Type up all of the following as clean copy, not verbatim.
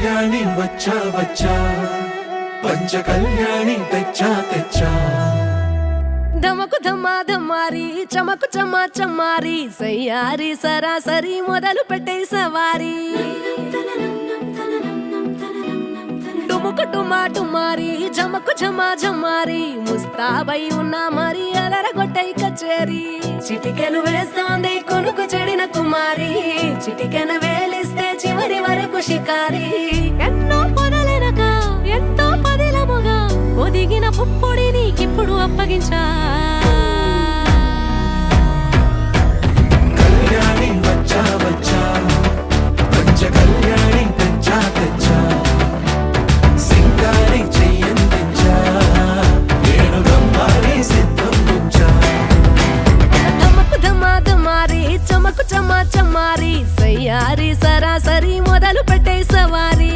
కళ్యాణి వచ్చా వచ్చా పంచ కళ్యాణి తెచ్చా తెచ్చా ధమకు ధమ్మా ధమ్మారి చమకు చమ్మా చమ్మారి సయ్యారి సరాసరి మొదలు పెట్టే సవారి డుముకు డుమా డుమారి జమకు జమా జమ్మారి ముస్తాబై ఉన్నా మరి అలరగొట్టై కచేరి చిటికెను వేస్తోంది కొనుకు చెడిన కుమారి చిటికెను వేలిస్తే చివరి వరకు షికారి ఎన్నో పొదలెనక ఎంతో పదిలముగా ఒదిగిన పుప్పొడి నీకిప్పుడు అప్పగించా కళ్యాణి వచ్చా వచ్చా పంచ కళ్యాణి తెచ్చా తెచ్చా సింగారి చెయ్యందించా ఏనుగమ్మారి సిద్ధం ఉంచా ధమకు ధమ్మా ధమ్మారి చమకు చమ్మా చమ్మారి సయ్యారి సరాసరి మొదలు పెట్టే సవారి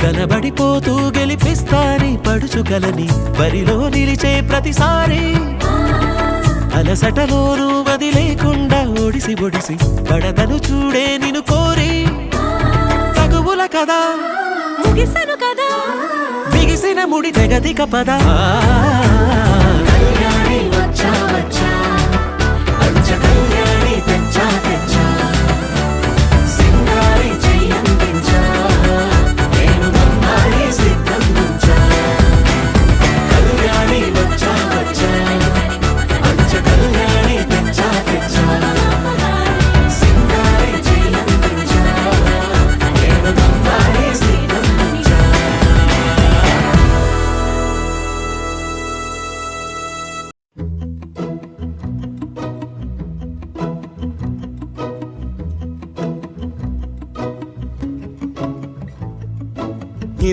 కనబడిపోతూ గెలిపిస్తాని పడుచుకలని బరిలో నిలిచే ప్రతిసారి అలసటలోనూ వదిలేకుండా ఒడిసి ఒడిసి పడదను చూడే నిన్ను కోరి తగువుల కదా ముగిసను కదా బిగిసిన ముడి తెగదిక పదా కళ్యాణి వచ్చా వచ్చా పంచ కళ్యాణి తెచ్చా తెచ్చా సింగారి చెయ్యందించా ఏనుగమ్మారి సిద్ధం ఉంచా కళ్యాణి వచ్చా వచ్చా పంచ కళ్యాణి తెచ్చా తెచ్చా సింగారి చెయ్యందించా ఏనుగమ్మారి సిద్ధం ఉంచా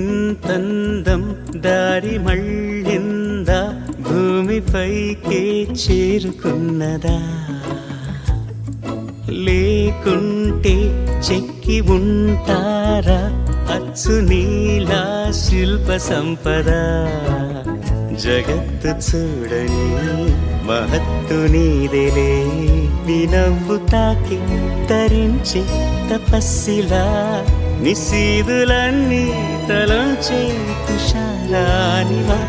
ఇంతందం దారి మళ్ళిందా భూమిపైకే చేరుకున్నదా లేకుంటే చెక్కి ఉంటారా అచ్చు నీలా శిల్ప సంపద జగత్తు చూడని మహత్తు నీదేలే నీ నవ్వు తాకి తరించే తపస్సిలా నిశీదులన్నీ తలంచే తుషారానివా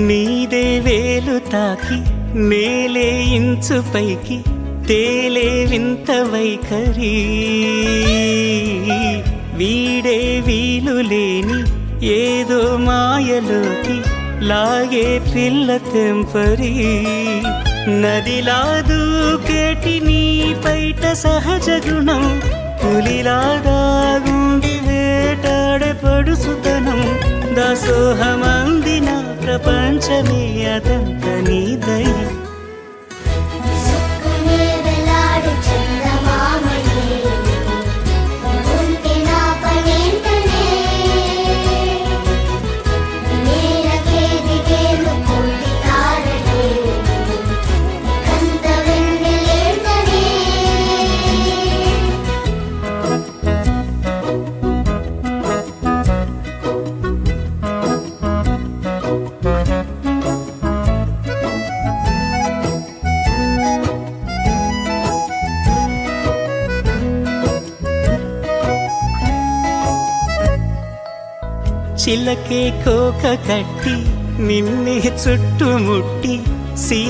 నీదే వేలు తాకి నేలే ఇంచు పైకి తేలే వింత వైఖరి వీడే వీలు లేని ఏదో మాయలోకి లాగే పిల్ల తెంపరి నదిలా దూకేటి నీ పైట సహజ గుణం పులిలాగా గుండి వేటాడే పడుసుతనం దాసోహమందిన ప్రపంచమే అదంత నీ దయ చిలకే కోక కట్టి నిన్నే చుట్టుముట్టి సీతాకోకలాయనా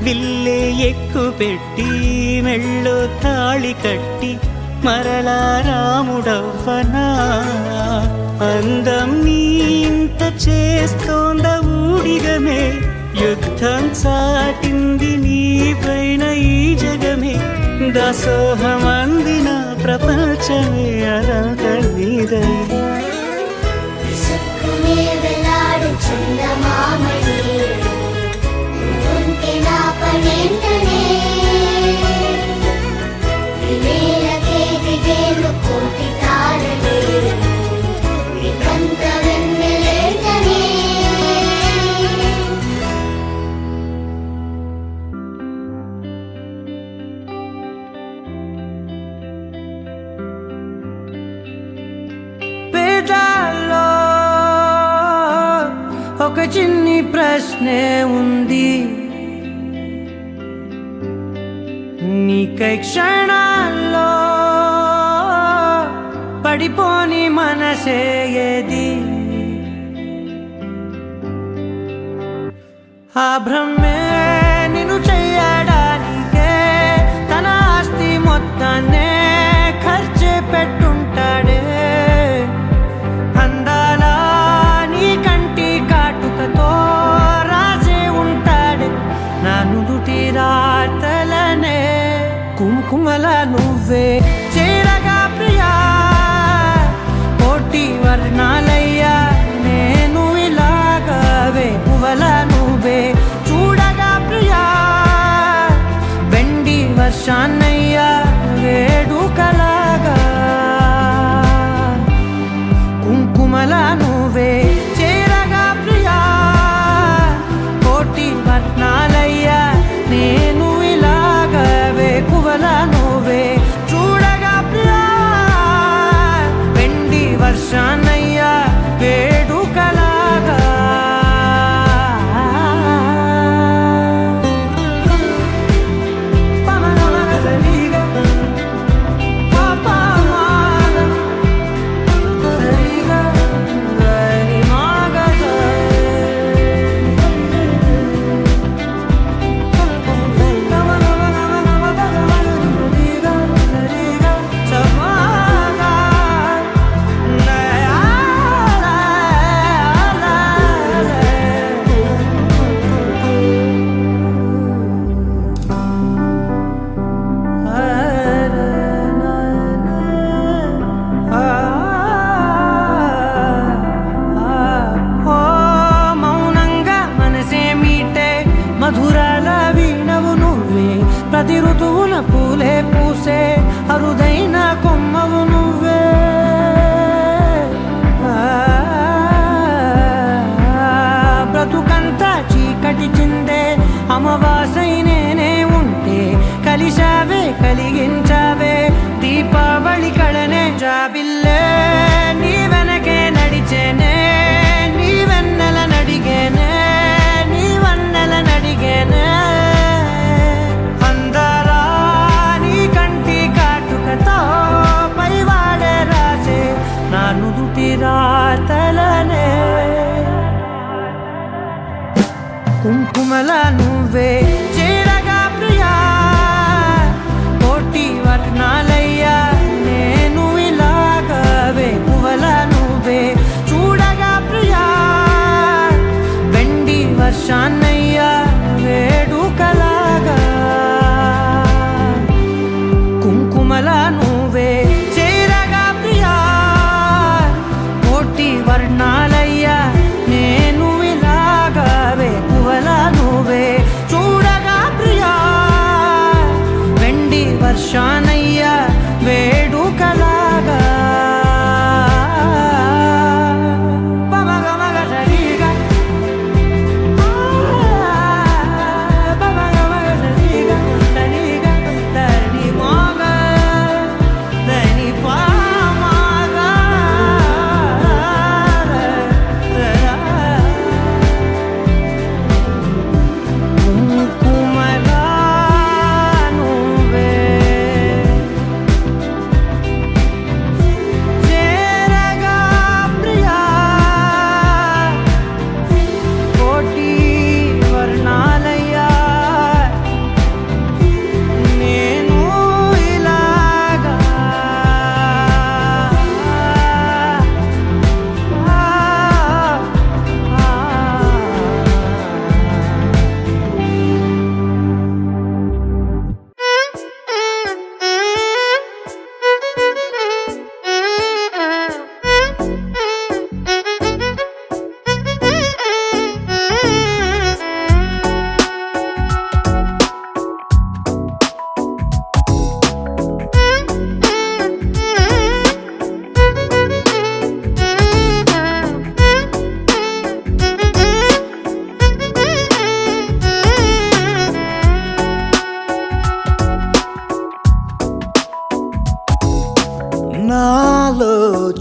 విల్లే ఎక్కు పెట్టి మెళ్ళో తాళి కట్టి మరలా రాముడవ్వనా అందం నీ ఇంత చేస్తోంద ఊడిగమే యుద్ధం చాటింది నీ పైన ఈ జగమే దాసోహమందిన ప్రపంచమే అనంత నీదై విసుక్కునే వేలాడు చందమామని ఉంటే నా పనేంటనే వేలకే దిగేలు కోటి తారలే ఇకంత వెన్నెలేటనే పేదాల్లో ఒక చిన్ని ప్రశ్నే ఉంది నీకై క్షణాల్లో పడిపోని మనసే ఏది ఆ భ్రమే నిన్ను చెయ్యడానికే తన ఆస్తి మొత్తాన్నే ఖర్చు పెట్టుంటాడే అందాల నీ కంటి కాటుకతో రాసే ఉంటాడే నా నుదుటి రాతలనే కుంకుమల నువ్వే చేరగా ప్రియా కోటి వర్ణాలయ్యా నేను ఇలాగవే పువ్వల నువ్వే చూడగా ప్రియా వెండి వర్షాన్నయ్యా వేడుకలాగా కుంకుమల నువ్వే చేరగా ప్రియా కోటి వర్ణాలయ్యా నేను ఇలాగవే పువ్వల నువ్వే చూడగా ప్రియా వెండి వర్షాన్నయ్యా వేడుకలాగా మధురాల వీణవు నువ్వే ప్రతి ఋతువున పూలే పూసే అరుదైన కొమ్మవు నువ్వే బ్రతుకంతా చీకటి చిందే అమావాసై నేనే ఉంటే కలిశావే కలిగించావే దీపావళి కళనే జాబిల్లే నీ వెనకే నడిచేనే నీ వెన్నెల నడిగేనే నీ వన్నెల నడిగేనే అందరా నీ కంటి కాటుకతో పైవాడే రాసే నా నుదుటి రాతలనే కుంకుమల నువ్వే చేరగా ప్రియా కోటి వర్ణాలయ్యా నేను ఇలాగా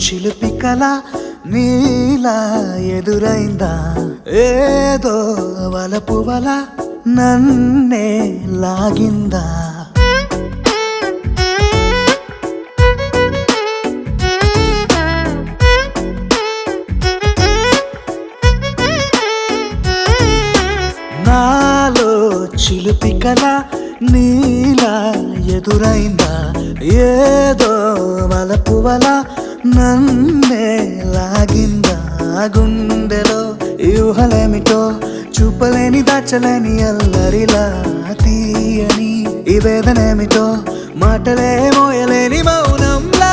చిలిపి కల నీలా ఎదురైందా ఏదో వలపు వల నన్నే లాగిందా నాలో చిలిపి కల నీలా ఎదురైందా ఏదో వలపు వల నన్నే లాగిందా గుండెలో యూహలేమిటో చూపలేని దాచలేని అల్లరిలా తీయని ఈ వేదనేమిటో మాటలే మోయలేని మౌనంలా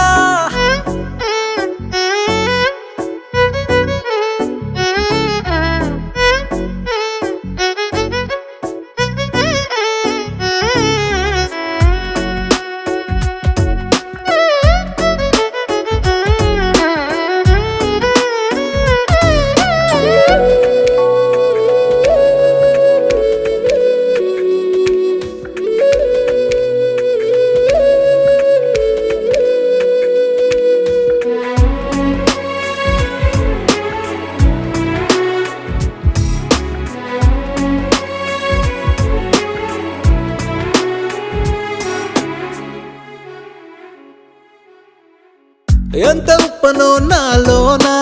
ఎంత ఉప్పనో నాలోనా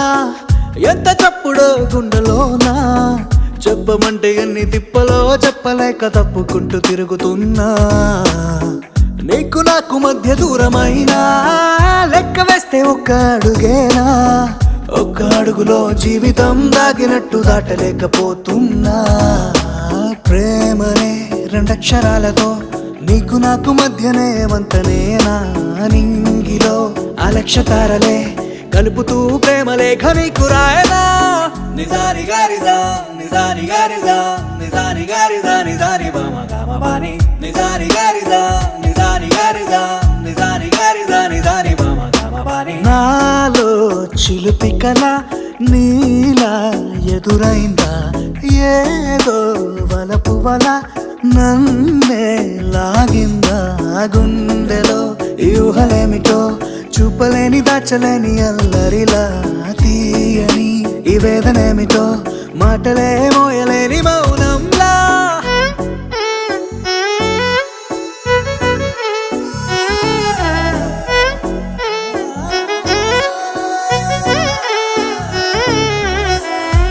ఎంత చప్పుడో గుండెలోనా చెప్పమంటే ఎన్ని తిప్పలో చెప్పలేక తప్పుకుంటూ తిరుగుతున్నా నీకు నాకు మధ్య దూరమైనా లెక్క వేస్తే ఒక్క అడుగేనా ఒక్క అడుగులో జీవితం దాగినట్టు దాటలేకపోతున్నా ప్రేమనే రెండక్షరాలతో నీకు నాకు మధ్యనే వంతనేనా నింగిలో అలక్ష్య తారలే కలుపుతూ ప్రేమ లేఖ నీకు రాయనా నిజాని గారిజా నిజాని గారిజా నిజాని గారిజా నిజాని బామ గామ బాని నిజాని గారిజా నిజాని గారిజా నిజాని గారిజా నిజాని బామ గామ బాని నాలో చిలిపి కల నీలా ఎదురైందా ఏదో వలపు వల నన్నే లాగిందా గుండెలో యూహలేమిటో చూపలేని దాచలేని అల్లరిలా తీయని ఈ వేదనేమిటో మాటలే మోయలేని మౌనంలా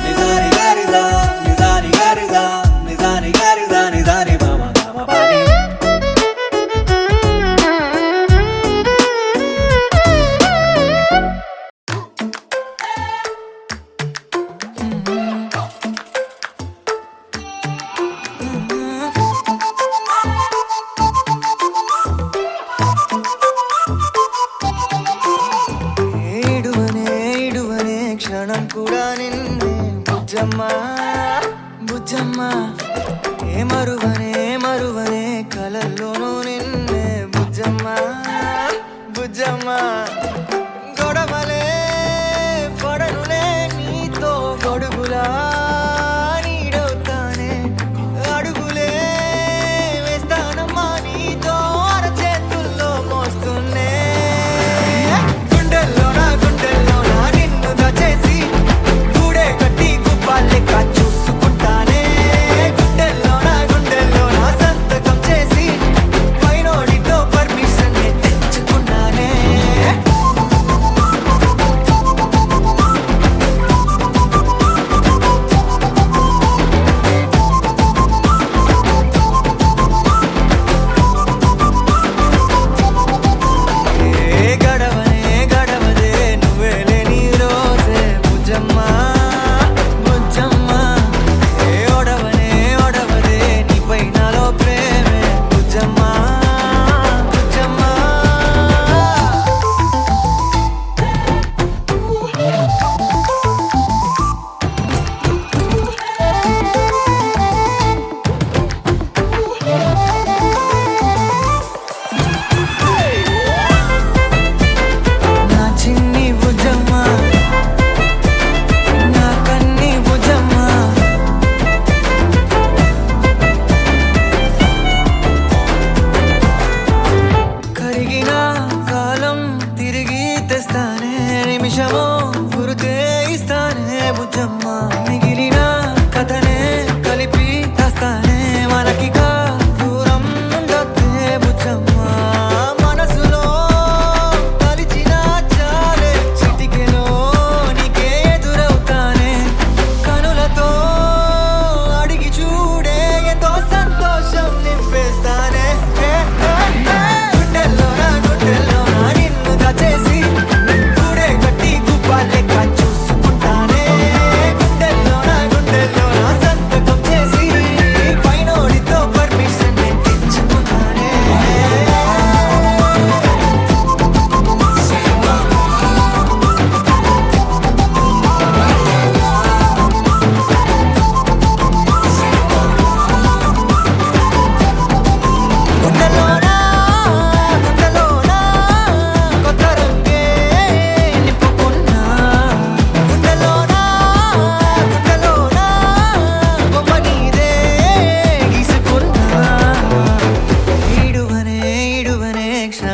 నిజాని గారిజా నిజాని గారిజా నిజాని గారిజా నిజాని బామ గామ బాని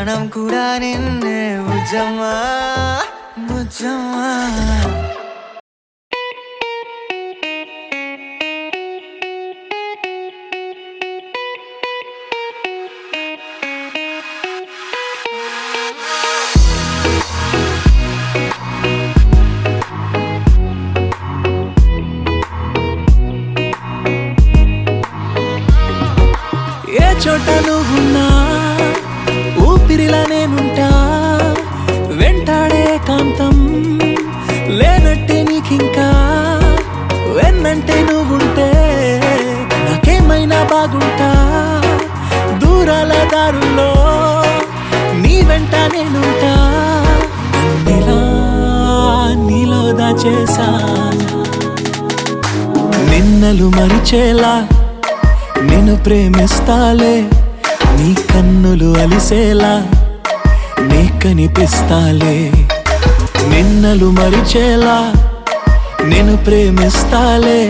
ప్రాణం కూడా నిన్నే బుజ్జమ్మా బుజ్జమ్మా ఏ చోట నువ్వున్నా ఊపిరిలా నేనుంటా వెంటాడే కాంతం లేనట్టే నీకింకా వెన్నంటే నువ్వుంటే నాకేమైనా బాగుంటా దూరాల దారుల్లో నీ వెంట నేనుంటా నీలా నీలో దాచేసా నిన్నలు మరిచేలా నిన్ను ప్రేమిస్తాలే నీ కన్నులు అలిసేలా నీ కనిపిస్తాలే నిన్నలు మరిచేలా నిన్ను ప్రేమిస్తాలే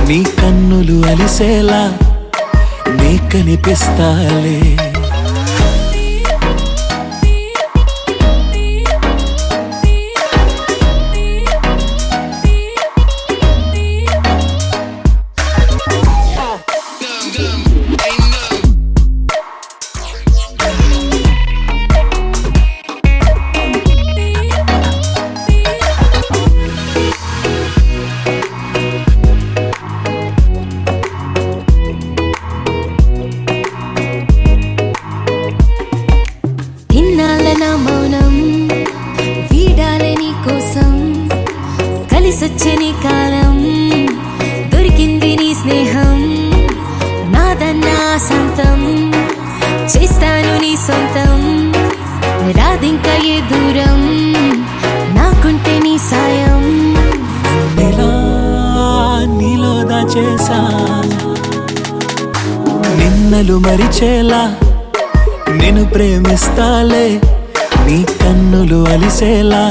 నీ కన్నులు అలిసేలా నీ కనిపిస్తాలే ఇన్నాళ్ళ నా మౌనం వీడాలే నీ కోసం కలిసొచ్చే నీ కాలం దొరికింది నీ స్నేహం నాదన్నా సొంతం చేస్తాను నీ సొంతం రాదింకా ఏ దూరం నాకుంటే నీ సాయం నీలా నీలో దాచేసా నిన్నలు మరిచేలా నిన్ను ప్రేమిస్తాలే నీ కన్నులు అలిసేలా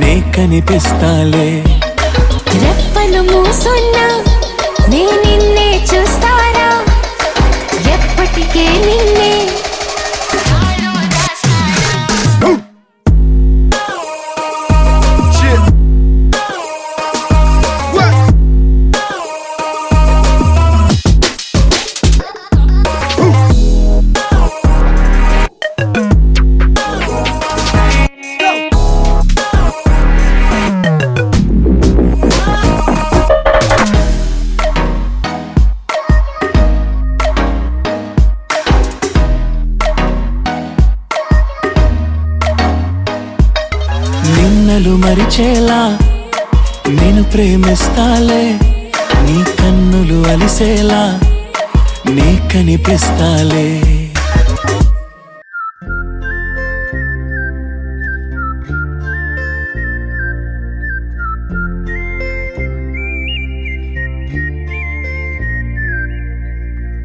నే కనిపిస్తాలే రెప్పలు మూసున్నా నే నిన్నే చూస్తారా ఎప్పటికే నిన్నే నిన్నలు మరిచేలా నేను ప్రేమిస్తాలే నీ కన్నులు అలిసేలా నీ కనిపిస్తాలే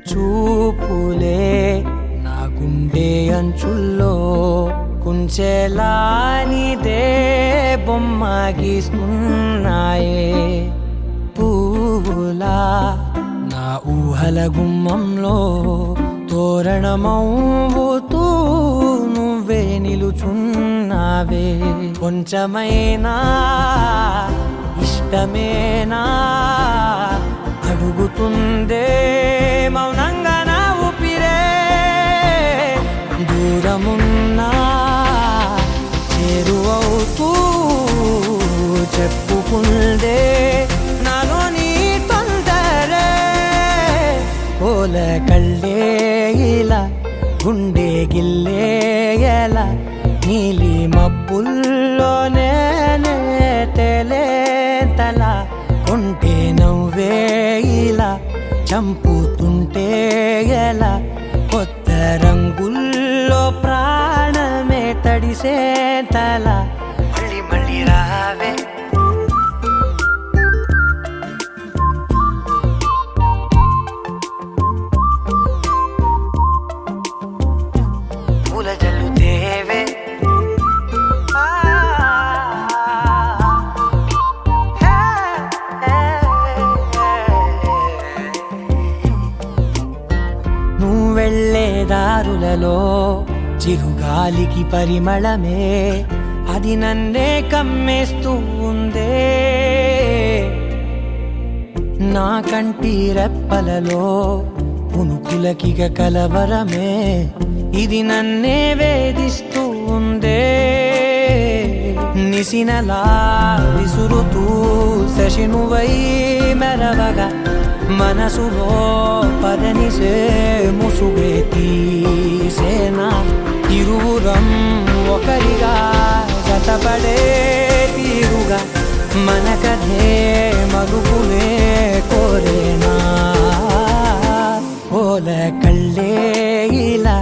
చూపులే నా గుండె అంచుల్లో కుంచెలా నీదే బొమ్మ గీస్తున్నాయే పువ్వులా నా ఊహల గుమ్మంలో తోరణమవుతూ నువ్వే నిలుచున్నావే కొంచెమైనా ఇష్టమేనా అడుగుతుందే మౌనంగా నా ఊపిరే దూరమున్నా చేరువవుతూ చెప్పుకుందే నాలో నీ తొందరే కోల కళ్ళే ఇలా గుండె గిల్లే ఎలా నీలి మబ్బుల్లోనే తేలేంతల కొంటే నవ్వే ఇలా చంపుతుంటే ఎలా కొత్త రంగుల్లో ప్రాణమే తడిసే తల మళ్ళీ మళ్ళీ రావే పూల జల్లు దేవే నువ్వు వెళ్ళే దారులలో చిరుగాలికి పరిమళమే అది నన్నే కమ్మేస్తూ ఉందే నా కంటి రెప్పలలో పునుకులకిగ కలవరమే ఇది నన్నే వేధిస్తూ ఉందే నిసినలా విసురుతూ శశినువై మెరవగా మనసులో పదనిసే ముసుగే తీసేనా ఇరువురం ఒకరిగా జతపడే తీరుగా మన కథే మరుపునే కోరేనా ఓల కళ్ళే ఇలా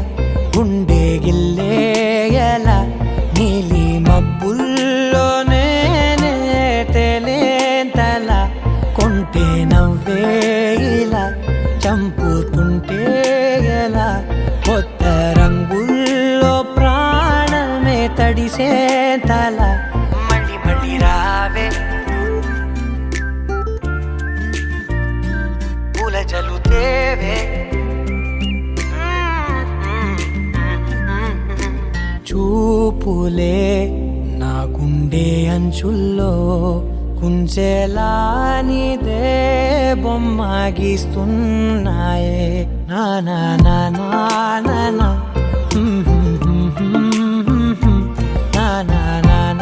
గుండె గిల్లే ఎలా నీలి మబ్బుల్లోనే తేలేంతల కొంటే నవ్వే ఇలా చంపుతుంటే ఎలా కొత్త రంగుల్లో ప్రాణమే తడిసే తల మళ్ళీ మళ్ళీ రావే పూల జలుతేవే చూపులే నా గుండె అంచుల్లో కుంచెలా నీదే బొమ్మ గీస్తున్నాయే నా నా నా నా నా నా నా నా నా నా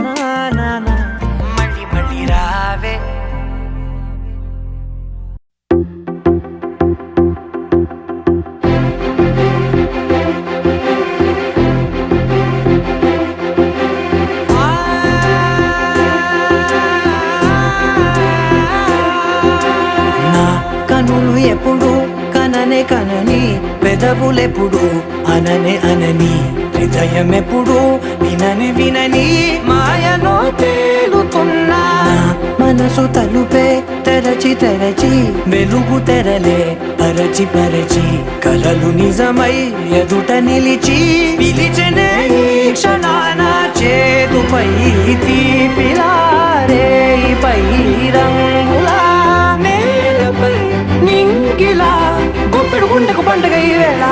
నా నా నా మళ్ళీ మళ్ళీ రావే నా కనులు ఎప్పుడు కననే కనని పెదవులెప్పుడు అననే అనని హృదయం ఎప్పుడు వినని వినని మాయలో తేలుతున్నా మనసు తలుపే తెరచి తెరచి వెలుగు తెరలే పరచి పరచి కలలు నిజమై ఎదుట నిలిచి పిలిచనే ఈ క్షణాన చేతుపై తీపిలారే పై రంగులా నేలపై నింగిలా గొప్పెడు గుండెకు పండుగ ఈ వేళ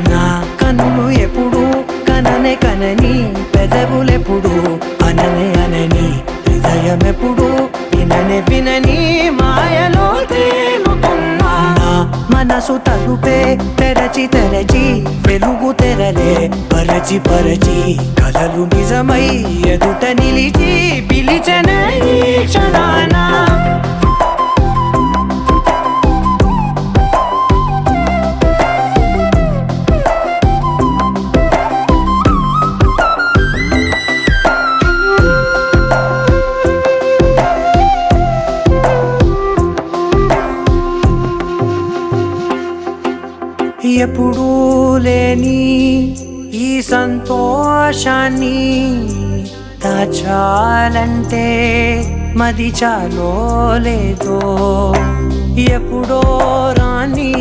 నా కన్నులు ఎప్పుడు కననే కనని పెదవులెప్పుడు అననే అనని హృదయం ఎప్పుడు విననే వినని మాయలో తేలుతున్నా నా మనసు తలుపే తెరచి తెరచి వెలుగు తెరలే పరచి పరచి కలలు నిజమై ఎదుట నిలిచి పిలిచనే ఈ క్షణాన ఎప్పుడూ లేని ఈ సంతోషాన్ని దాచాలంటే మది చాలో లేదో ఎప్పుడో రాని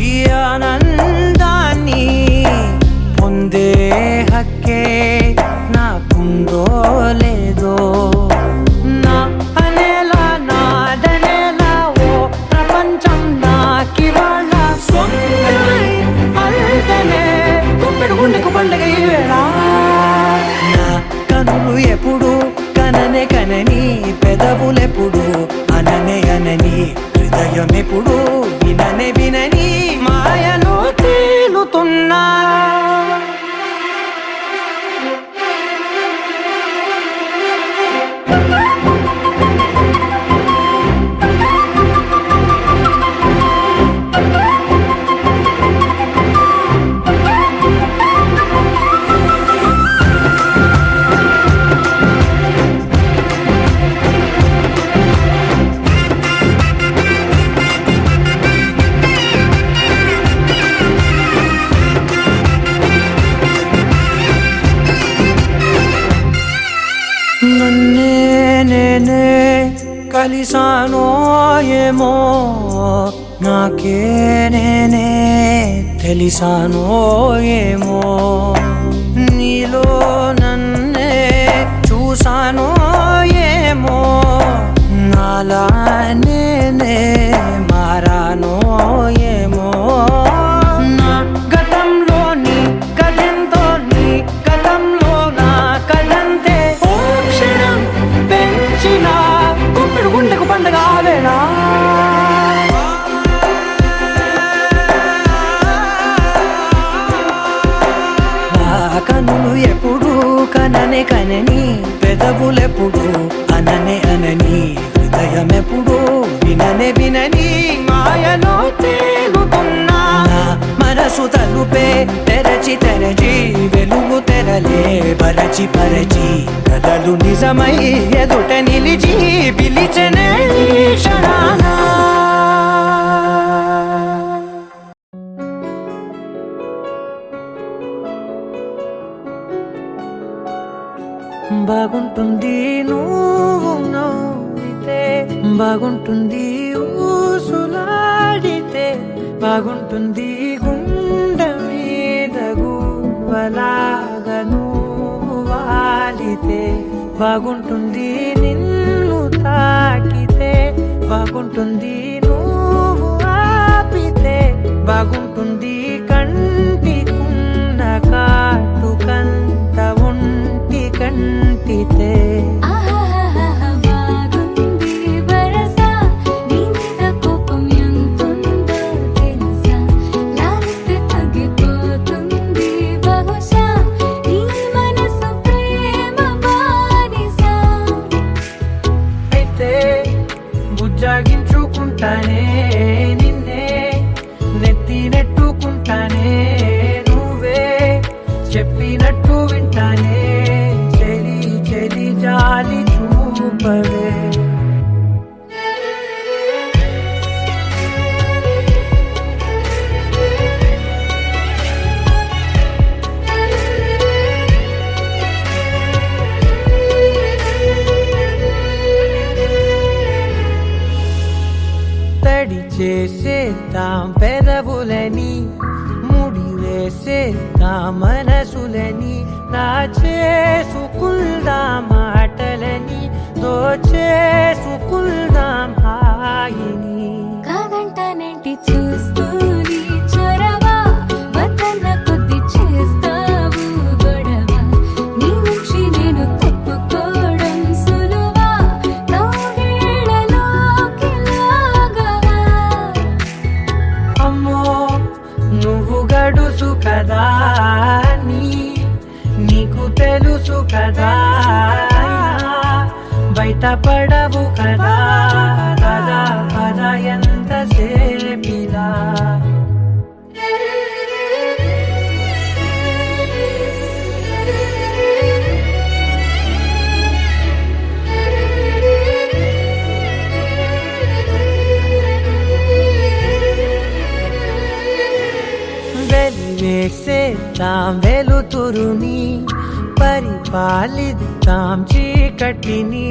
ఈ ఆనందాన్ని పొందే హక్కే నాకుందో లేదో నా అనేలా నాదనేలా ఓ ప్రపంచం నాకివాళ్ళ సొంతమై అల్దనే గుప్పెడు గుండెకు పండుగ ఈ వేళ నా కనులు ఎప్పుడు కననే కనని పెదవులెప్పుడు అననే అనని హృదయం ఎప్పుడు విననే వినని మాయలో తేలుతున్నా ఏమో నాకే నేనే తెలిసానో ఏమో నీలో నన్నే చూసానో ఏమో నాలా నేనే మారానో ఏమో నా గతంలోని కథంతో నీ గతంలో నా కథంతే ఓ క్షణం పెంచిన గుప్పెడు గుండెకు పండగ ఆవేనా కనులు ఎప్పుడు కననే కనని పెదవులెప్పుడు అననే అనని హృదయం ఎప్పుడు విననే వినని మాయలో తేలుతున్నా మనసు తలుపే తెరచి తెరచి వెలుగు తెరలే పరచి పరచి కలలు నిజమై ఎదుట నిలిచి పిలిచనే క్షణానా బాగుంటుంది నువ్వు నవ్వితే బాగుంటుంది ఊసులాడితే బాగుంటుంది గుండె మీద గువ్వలాగా నువ్వు వాలితే బాగుంటుంది నిన్ను తాకితే బాగుంటుంది నువ్వు ఆపితే బాగుంటుంది కంటికున్న కాటుకంత ఒంటి కంటితే బాగుంది వరస నీ మీద కోపం ఎంతుందో తెలుసా లాలిస్తే తగ్గిపోతుంది బహుశా నీ మనసు ప్రేమ బానిసా అయితే బుజ్జాగించుకుంటానే నిన్నే నెత్తి నెట్టుకుంటానే నువ్వే చెప్పినట్టు వింటానే చెలి చెలి జాలి చూపవే తడి చేసేద్దాం పెదవులని ముడి వేసేద్దాం మనసులని నా చేసుకుందాం మాటలని దోచేసుకుందాం హాయిని కాదంటానేంటి చూస్తూని చొరవ వద్దన్న కొద్ది చేస్తావు గొడవ నీ నుంచి నేను తప్పుకోవడం సులువా నవ్వేళ్ళలోకి లాగవా అమ్మో నువ్వు గడుసు కదా నీకు తెలుసు కదా బయట పడవు కదా కదా కదా ఎంత సేపిలా వెలివేసేద్దాం వెలుతురుని పరిపాలిద్దాం చీకటిని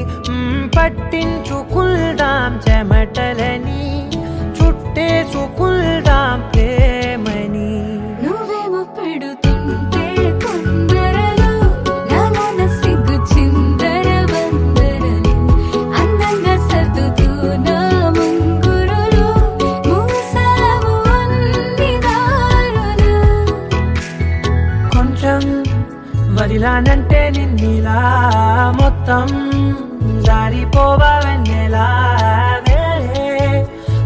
పట్టించుకుందాం చెమటలని చుట్టేసుకుందాం ప్రేమని నువ్వేమో పెడుతుంటే కొందరలు నాలోన సిగ్గు చిందర వందరలు అందంగా సర్దుతూ నా ముంగురులు మూసావు అన్ని దారులు కొంచెం వదిలానంటే నిన్నిలా మొత్తం జారిపోవా వెన్నెలా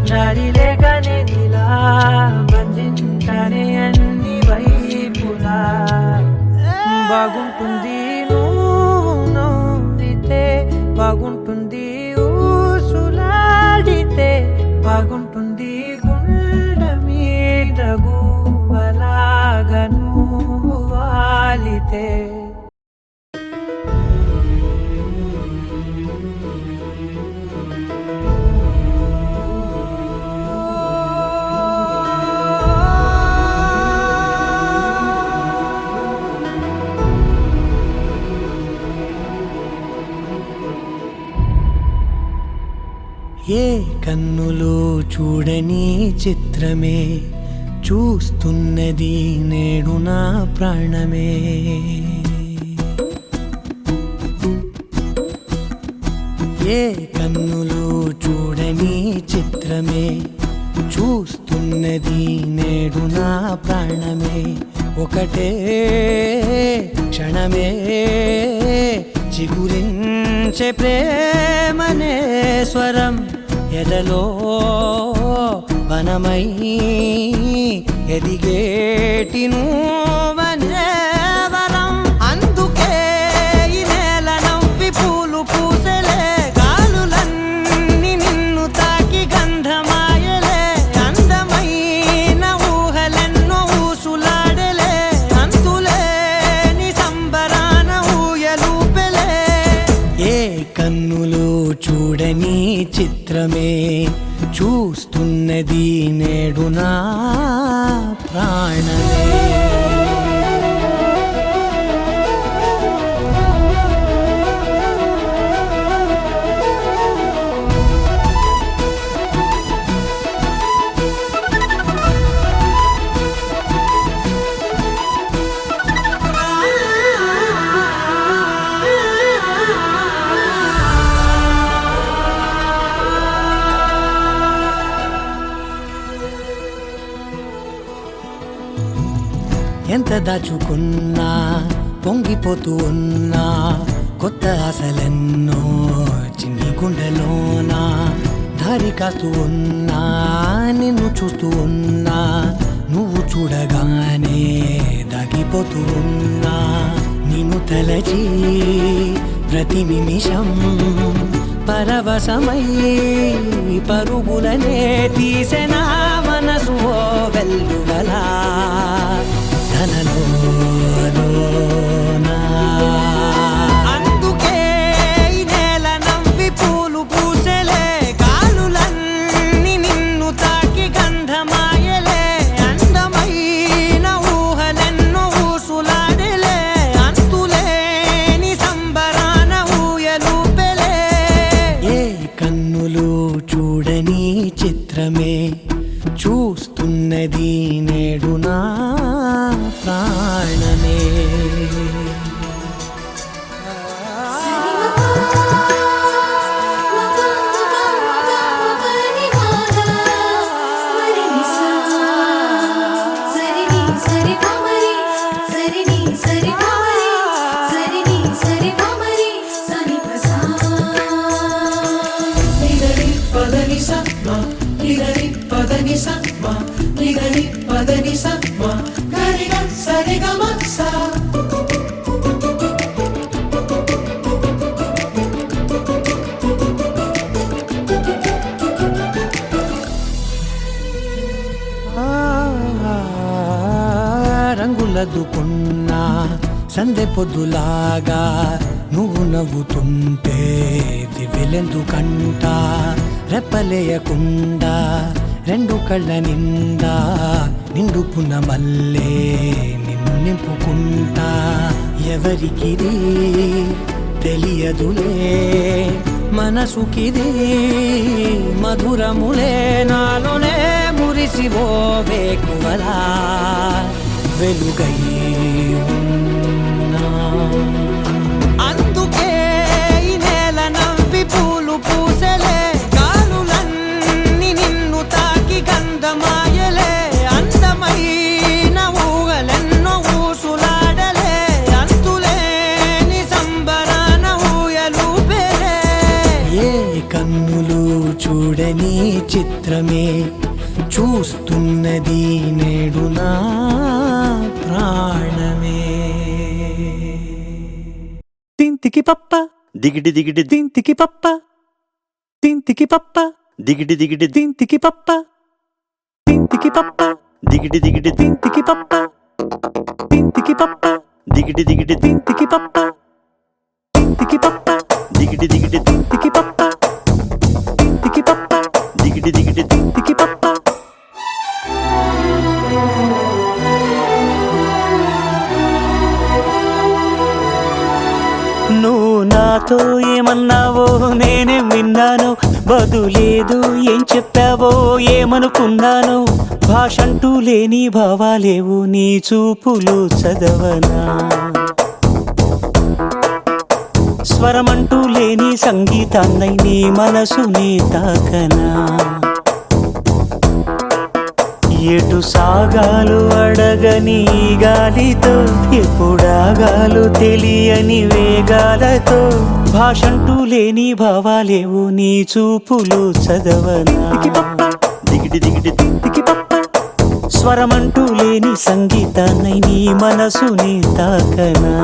దారి లేక నేనిలా బంధించనే అన్ని వైపులా బాగుంటుంది నువ్వు నవ్వితే బాగుంటుంది ఊసులాడితే బాగుంటుంది గుండె మీద గువ్వలాగా నువ్వు వాలితే ఏ కన్నులు చూడని చిత్రమే చూస్తున్నది నేడు నా ప్రాణమే. ఏ కన్నులు చూడని చిత్రమే చూస్తున్నది నేడు నా ప్రాణమే. ఒకటే క్షణమే చిగురించే ప్రేమనే స్వరం ఎదలో వనమై ఎదిగేటి నువ్వనే వరం. అందుకే ఈ నేల నవ్వి పూలు పూసెలే, గాలులన్నీ నిన్ను తాకి గంధమాయలే. అందమైన ఊహలెన్నో ఊసులాడలే, అంతులేని సంబరాన ఊయలూపెలే. ఏ కన్నులు చూడని చిత్రమే చూస్తున్నది నేడు నా ప్రాణమే. ఎంత దాచుకున్నా పొంగిపోతూ ఉన్నా, కొత్త ఆశలెన్నో చిన్ని గుండెలోనా. దారి కాస్తూ ఉన్నా, నిన్ను చూస్తూ ఉన్నా, నువ్వు చూడగానే దాగిపోతూ ఉన్నా. నిన్ను తలచి ప్రతి నిమిషం పరవశమై పరుగులనే తీసెనా మనసు ఓ వెల్లువలా. అందుకే ఈ నేల నవ్వి పూలు పూసెలే, గాలులన్నీ నిన్ను తాకి గంధమాయలే. అందమైన ఊహలెన్నో ఊసులాడలే, అంతులేని సంబరాన ఊయలూపెలే. ఏ కన్నులు చూడని చిత్రమే చూస్తున్నది నేడు నా ప్రాణమే. రంగులదుకున్నా సందె పొద్దులాగా నువ్వు నవ్వుతుంటే దివ్వెలెందుకంట. రెప్పలేయకుండా రెండు కళ్ళ నిండా నిండుకున్న మల్లే నిన్ను నింపుకుంటా. ఎవరికిది తెలియదులే మనసుకిది మధురములే, నాలోనే మురిసివో వేకువలా వెలుగై ఉన్నా. అందుకే ఈ నేల నవ్వి పూలు పూసెలే, గాలులన్నీ నిన్ను తాకి గంధమాయలే. అందమైన ఊహలెన్నో ఊసులాడలే, అంతులేని సంబరాన ఊయలూపెలే. ఏ కన్నులు చూడని చిత్రమే చూస్తున్నది నేడు నా ప్రాణమే. తింతికి పప్ప దిగిడి దిగిడి తింతికి పప్ప తింతికి పప్ప దిగిడి దిగిడి తింతికి పప్ప తింతికి పప్ప దిగిడి దిగిడి తింతికి పప్ప తింతికి పప్ప దిగిడి దిగిడి తింతికి పప్ప తింతికి పప్ప దిగిడి దిగిడి తింతికి పప్ప తింతికి పప్ప దిగిడి దిగిడి తింతికి పప్ప. నువ్వు నాతో ఏమన్నావో నేనే విన్నాను, బదులేదు ఏం చెప్పావో ఏమనుకున్నానో భాషంటూ లేని భావాలేవు నీ చూపులు చదవనా స్వరమంటూ లేని సంగీతాన్నై నీ మనసుని తాకనా ఎటు సాగాలు అడగని గాలితో ఎప్పుడాగాలు తెలియని వేగాలతో భాషంటూ లేని భావాలేవు నీ చూపులు చదవనా దిగిటి దిగిటి స్వరమంటూ లేని సంగీతాన్నై నీ మనసుని తాకనా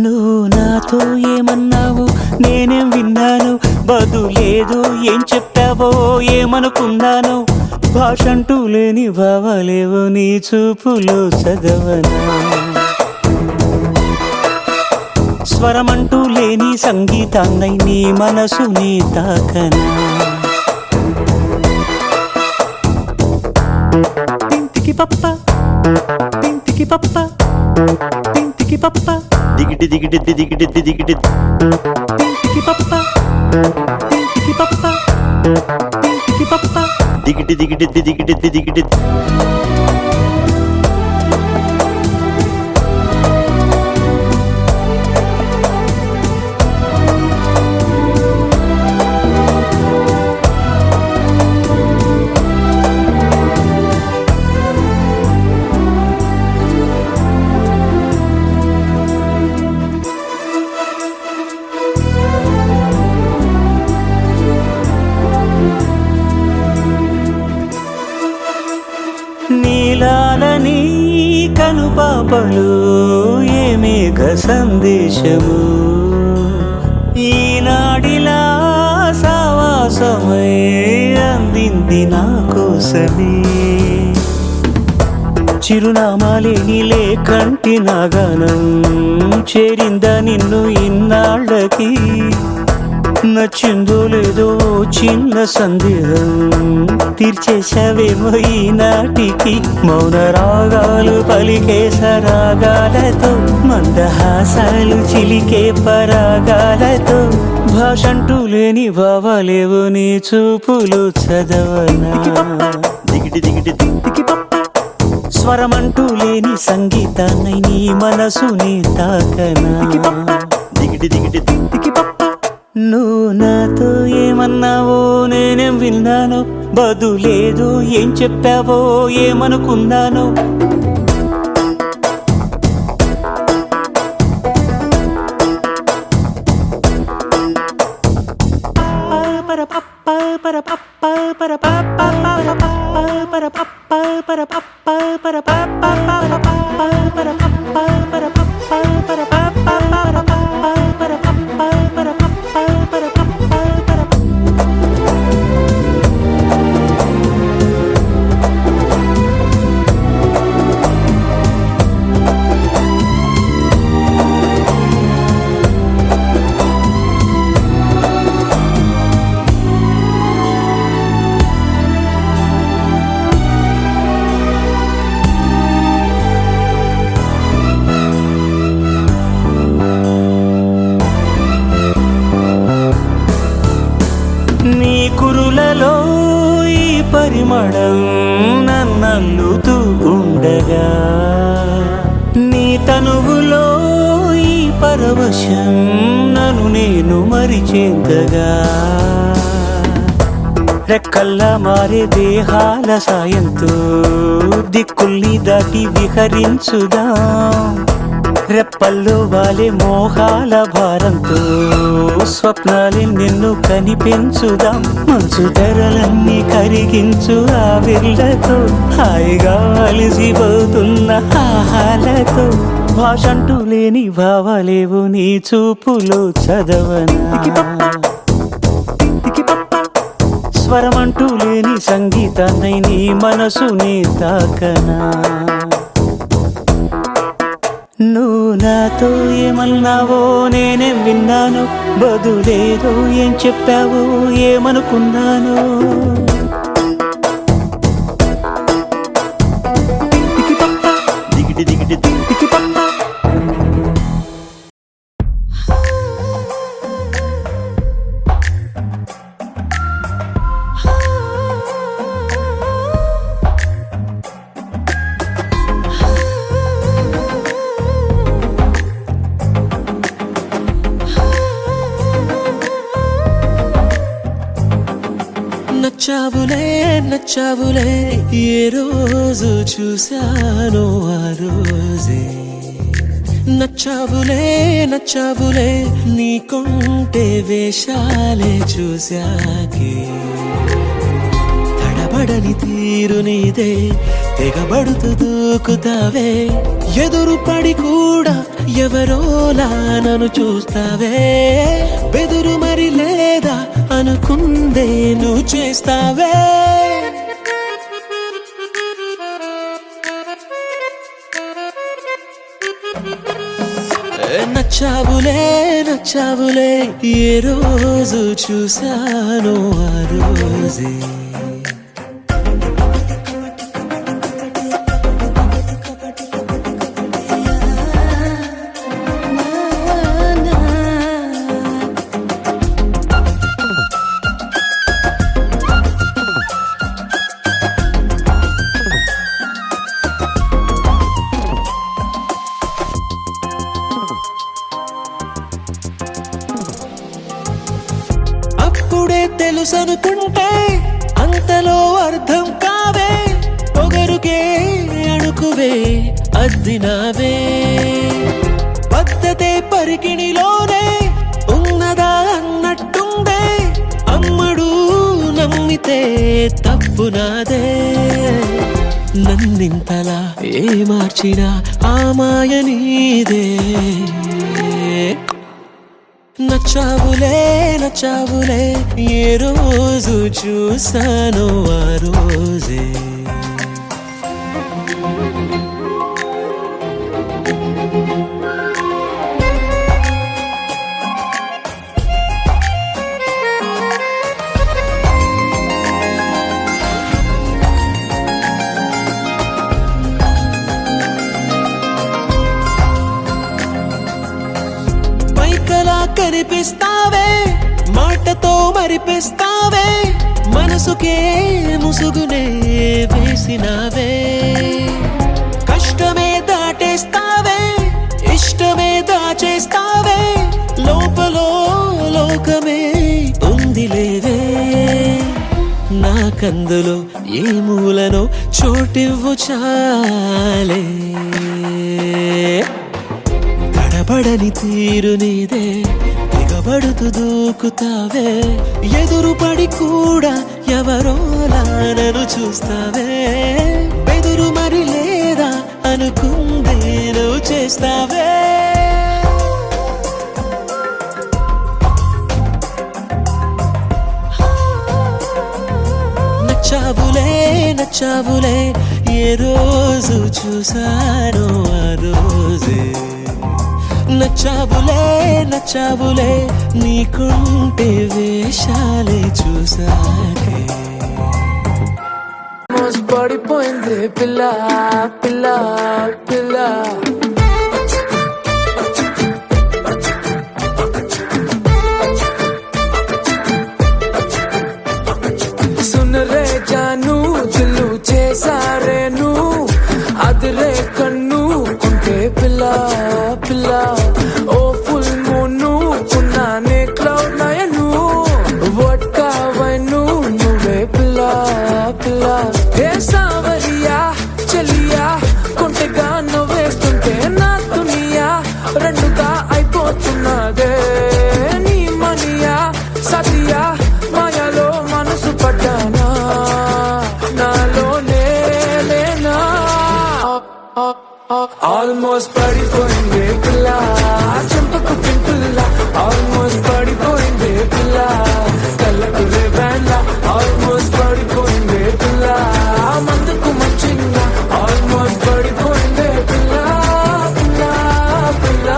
నువ్వు నాతో ఏమన్నావు నేనేం విన్నాను బదులేదు ఏం చెప్పావో ఏమనుకున్నాను భాషంటూ లేని భావాలేవు నీ చూపులు చదవనా స్వరమంటూ లేని సంగీతాన్నై నీ మనసుని తాకనా పింతికి పప్ప పింతికి పప్ప పింతికి పప్ప దిగిటి దిగిటి దిగిటి దిగిటి పింతికి పప్ప పింతికి పప్ప పింతికి పప్ప దిగిటి దిగిటి దిగిటి దిగిటి నీలాలని కనుపాపలు ఏమేఘ సందేశము ఈనాడిలా సావాసమై అందింది నా కోసమే చిరునామాలేని లేకంటి నాగానం చేరిందా నిన్ను ఇన్నాళ్ళకి నచ్చిందో లేదో చిన్న సందేహం తీర్చేశావేమో ఈనాటికి మౌన రాగాలు పలికే సరాగాలతో మందహాసాలు చిలికే పరాగాలతో భాషంటూ లేని భావాలేవు నీ చూపులు చదవనా దిగిటి దిగిటి స్వరమంటూ లేని సంగీతాన్నై నీ మనసుని తాకనా దిగిటి దిగిటి నువ్వు నాతో ఏమన్నావో నేనేం విన్నాను బదులేదు ఏం చెప్పావో ఏమనుకున్నాను నీ కురులలో ఈ పరిమళం నన్నల్లుతూ ఉండగా నీ తనువులో ఈ పరవశం నన్ను నేను మరిచేంతగా రెక్కల్లా మారే దేహాల సాయంతో దిక్కుల్ని దాటి విహరించుదా రెప్పల్లో వాలే మోహాల భారంతో స్వప్నాలే నిన్ను కనిపించుదాం మంచు తెరలన్నీ కరిగించు ఆ విర్లతో హాయిగా అలిసిపోతున్న ఆహాలతో భాషంటూ లేని భావాలేవు నీ చూపులో చదవనా స్వరమంటూ లేని సంగీతాన్నై నీ మనసుని తాకనా నువ్వు నాతో ఏమన్నావో నేనేం విన్నాను బదులేదో ఏం చెప్పావో ఏమనుకున్నాను దిగిడి దిగిడి పప్ప నచ్చావులే నచ్చావులే ఏ రోజు చూశానో ఆ రోజే నచ్చావులే నచ్చావులే నీకుంటే వేషాలే చూశాకే తడబడని తీరు నీదే తెగబడుతూ దూకుతావే ఎదురు పడి కూడా ఎవరోలా నన్ను చూస్తావే బెదురు మరి లేదా అనుకుందే నువ్వు చేస్తావే నచ్చావులే నచ్చావులే ఏ రోజు చూశానో ఆ రోజే అప్పుడే తెలుసనుకుంటే అంతలో అర్థం కావే పొగరుకే అణుకువే అద్దినావే పద్ధతే పరికిణిలోనే ఉన్నదా అన్నట్టుందే అమ్మడు నమ్మితే తప్పు నాదే నన్నింతలా ఏ మార్చినా ఆ మాయ నీదే నచ్చావులే నచ్చావులే ఏ రోజు చూశానో ఆ రోజే పైకలా కనిపిస్తావే మాటతో మరిపిస్తావే మనసుకే ముసుగునే వేసినావే కష్టమే దాటేస్తావే ఇష్టమే దాచేస్తావే లోపలో లోకమే ఉందిలేవే నాకందులో ఏ మూలనో చోటివ్వు చాలే తడబడని తీరు నీదే తెగబడుతూ దూకుతావే ఎదురు పడి కూడా ఎవరోలా నన్ను చూస్తావే బెదురు మరి లేదా అనుకుందే నువ్వు చేస్తావే నచ్చావులే నచ్చావులే ఏ రోజు చూశానో ఆ రోజే నచ్చావులే నచ్చావులే నీకుంటే వేషాలే చూసాకే పడిపోయింది పిల్ల పిల్ల పిల్ల సునరే జాను జిల్లు చేసారేను అదిరే కన్ను ఉంటే పిల్ల పిల్ల ఓ ఫుల్ మూను ఉన్నానే క్లౌడ్ నయను వడ్కా వైను నువ్వే పిల్ల పిల్ల ఏ సావరియా చెలియా కొంటెగా నవ్వేస్తుంటే నా దునియా రెండుగా అయిపోతున్నదే నీ మనియా సతియా మాయలో మనసు పడ్డానా నాలోనే లేనా ఆల్మోస్ట్ పడిపోయింది పిల్ల చెంపకు పింపుల్ల ఆల్మోస్ట్ పడిపోయింది పిల్ల కళ్ళకు రేవాన్ల ఆల్మోస్ట్ పడిపోయింది పిల్ల మందుకు మంచిన్న ఆల్మోస్ట్ పడిపోయింది పిల్ల పిల్ల పిల్ల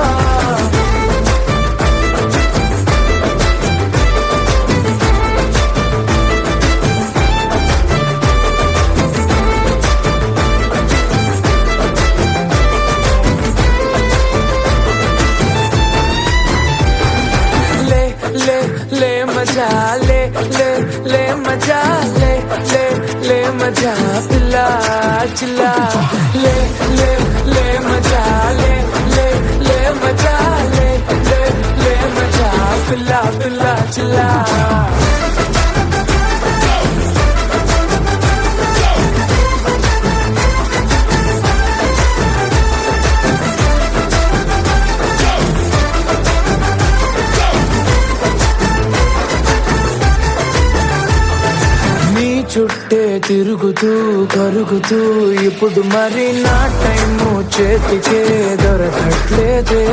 చిల్లా లే లే లే మజా లే లే లే మజా లే లే లే మజా పిల్ల పిల్ల చిల్లా చుట్టే తిరుగుతూ కరుగుతూ ఇప్పుడు మరి నా టైము చేతికే దొరకట్లేదే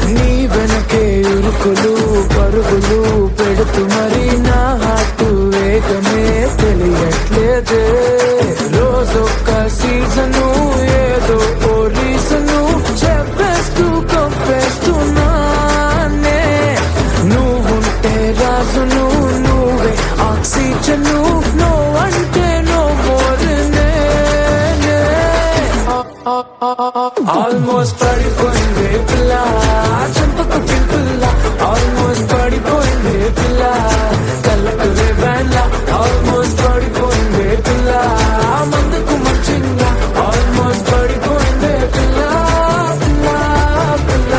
నీ వెనకే ఉరుకులు పరుగులు పెడుతూ మరి నా హార్టు వేగమే తెలియట్లేదే రోజొక్క సీజను ఏదో ఓ రీజను చెప్పేస్తూ కప్పేస్తున్నానే నువ్వుంటే రాజును నువ్వే ఆక్సిజను ఆల్మోస్ట్ పడిపోయింది పిల్ల చెంపకు పింపుల్ల ఆల్మోస్ట్ పడిపోయింది పిల్ల కళ్ళకు రేబాన్లా ఆల్మోస్ట్ పడిపోయింది పిల్ల మందుకు మంచిందా ఆల్మోస్ట్ పడిపోయింది పిల్ల పిల్ల పిల్ల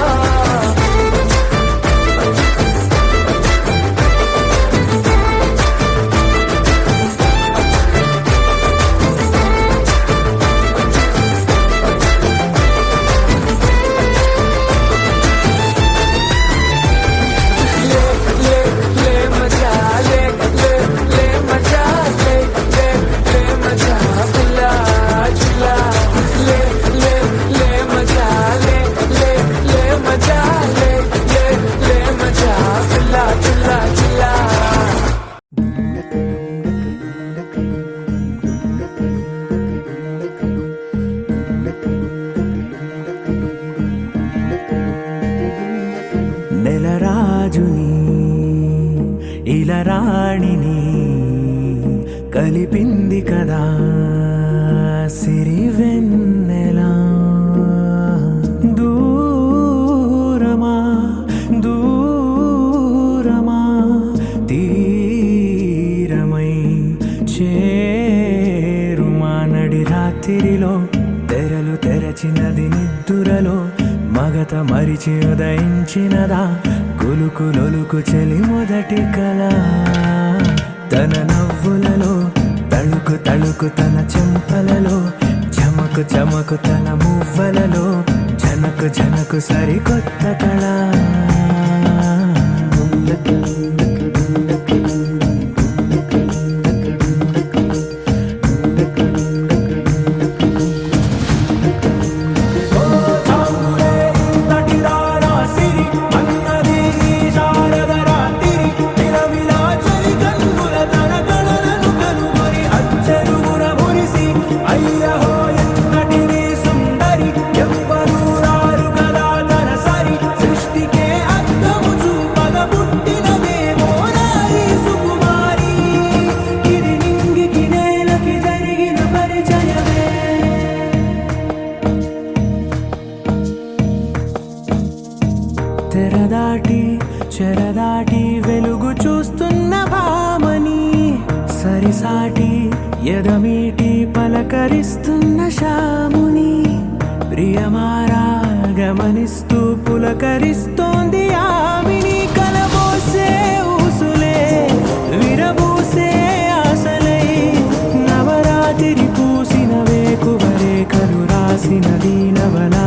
నెలరాజుని ఇలా రాణిని కలిపింది కదా సిరి వెన్నెలా దూరమా దూరమా తీరమై చేరుమా నడి రాత్రిలో తెరలు తెరచినది నిద్దురలో మగత మరిచి ఉదయించినదా కులుకులొలుకు చెలి మొదటి కళ తన నవ్వులలో తళుకు తళుకు తన చెంపలలో చమకు చమకు తన మువ్వలలో జనకు జనకు సరికొత్త కళ తెరదాటి చెరదాటి వెలుగు చూస్తున్న భామని సరిసాటి ఎదమీటి పలకరిస్తున్న శాముని ప్రియమారా గమనిస్తూ పులకరిస్తోంది ఆమిని కలబోసే ఊసులే విరబూసే ఆశలై నవరాత్రి పూసిన వేకువరే కలు రాసిన దీనవనా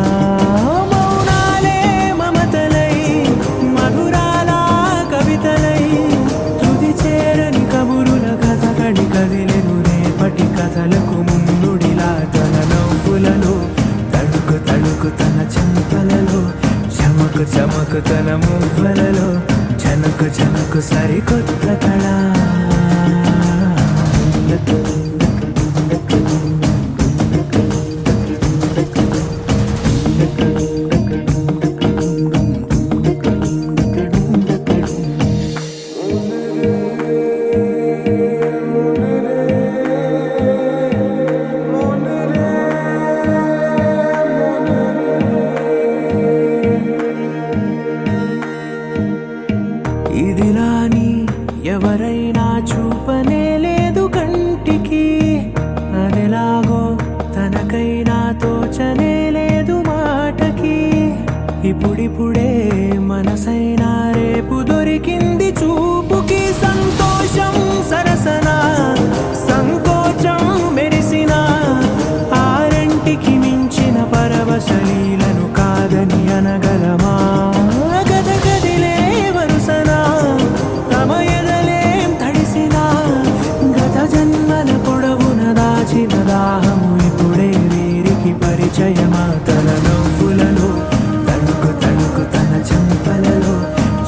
కదిలెను రేపటి కథలకు ముందుడిలా తన నవ్వులలో తడుకు తడుకు తన చెంపలలో చమకు చమకు తన మువ్వలలో జనకు జనకు సరికొత్త కళ ఇదిలాని ఎవరైనా చూపనే లేదు కంటికి అదిలా ఇప్పుడే మనసైనా రేపు దొరికింది చూపుకి సంతోషం సరసన సంకోచం మెరిసిన ఆరంటికి మించిన పరవశలీలను కాదని అనగలమా గద గదిలే వరుసనా తమ ఎదలేం తడిసినా గత జన్మల పొడవున దాచిన దాహము ఇప్పుడే వీరికి పరిచయమా తన నవ్వులలో తణుకు తణుకు తన చెంపలలో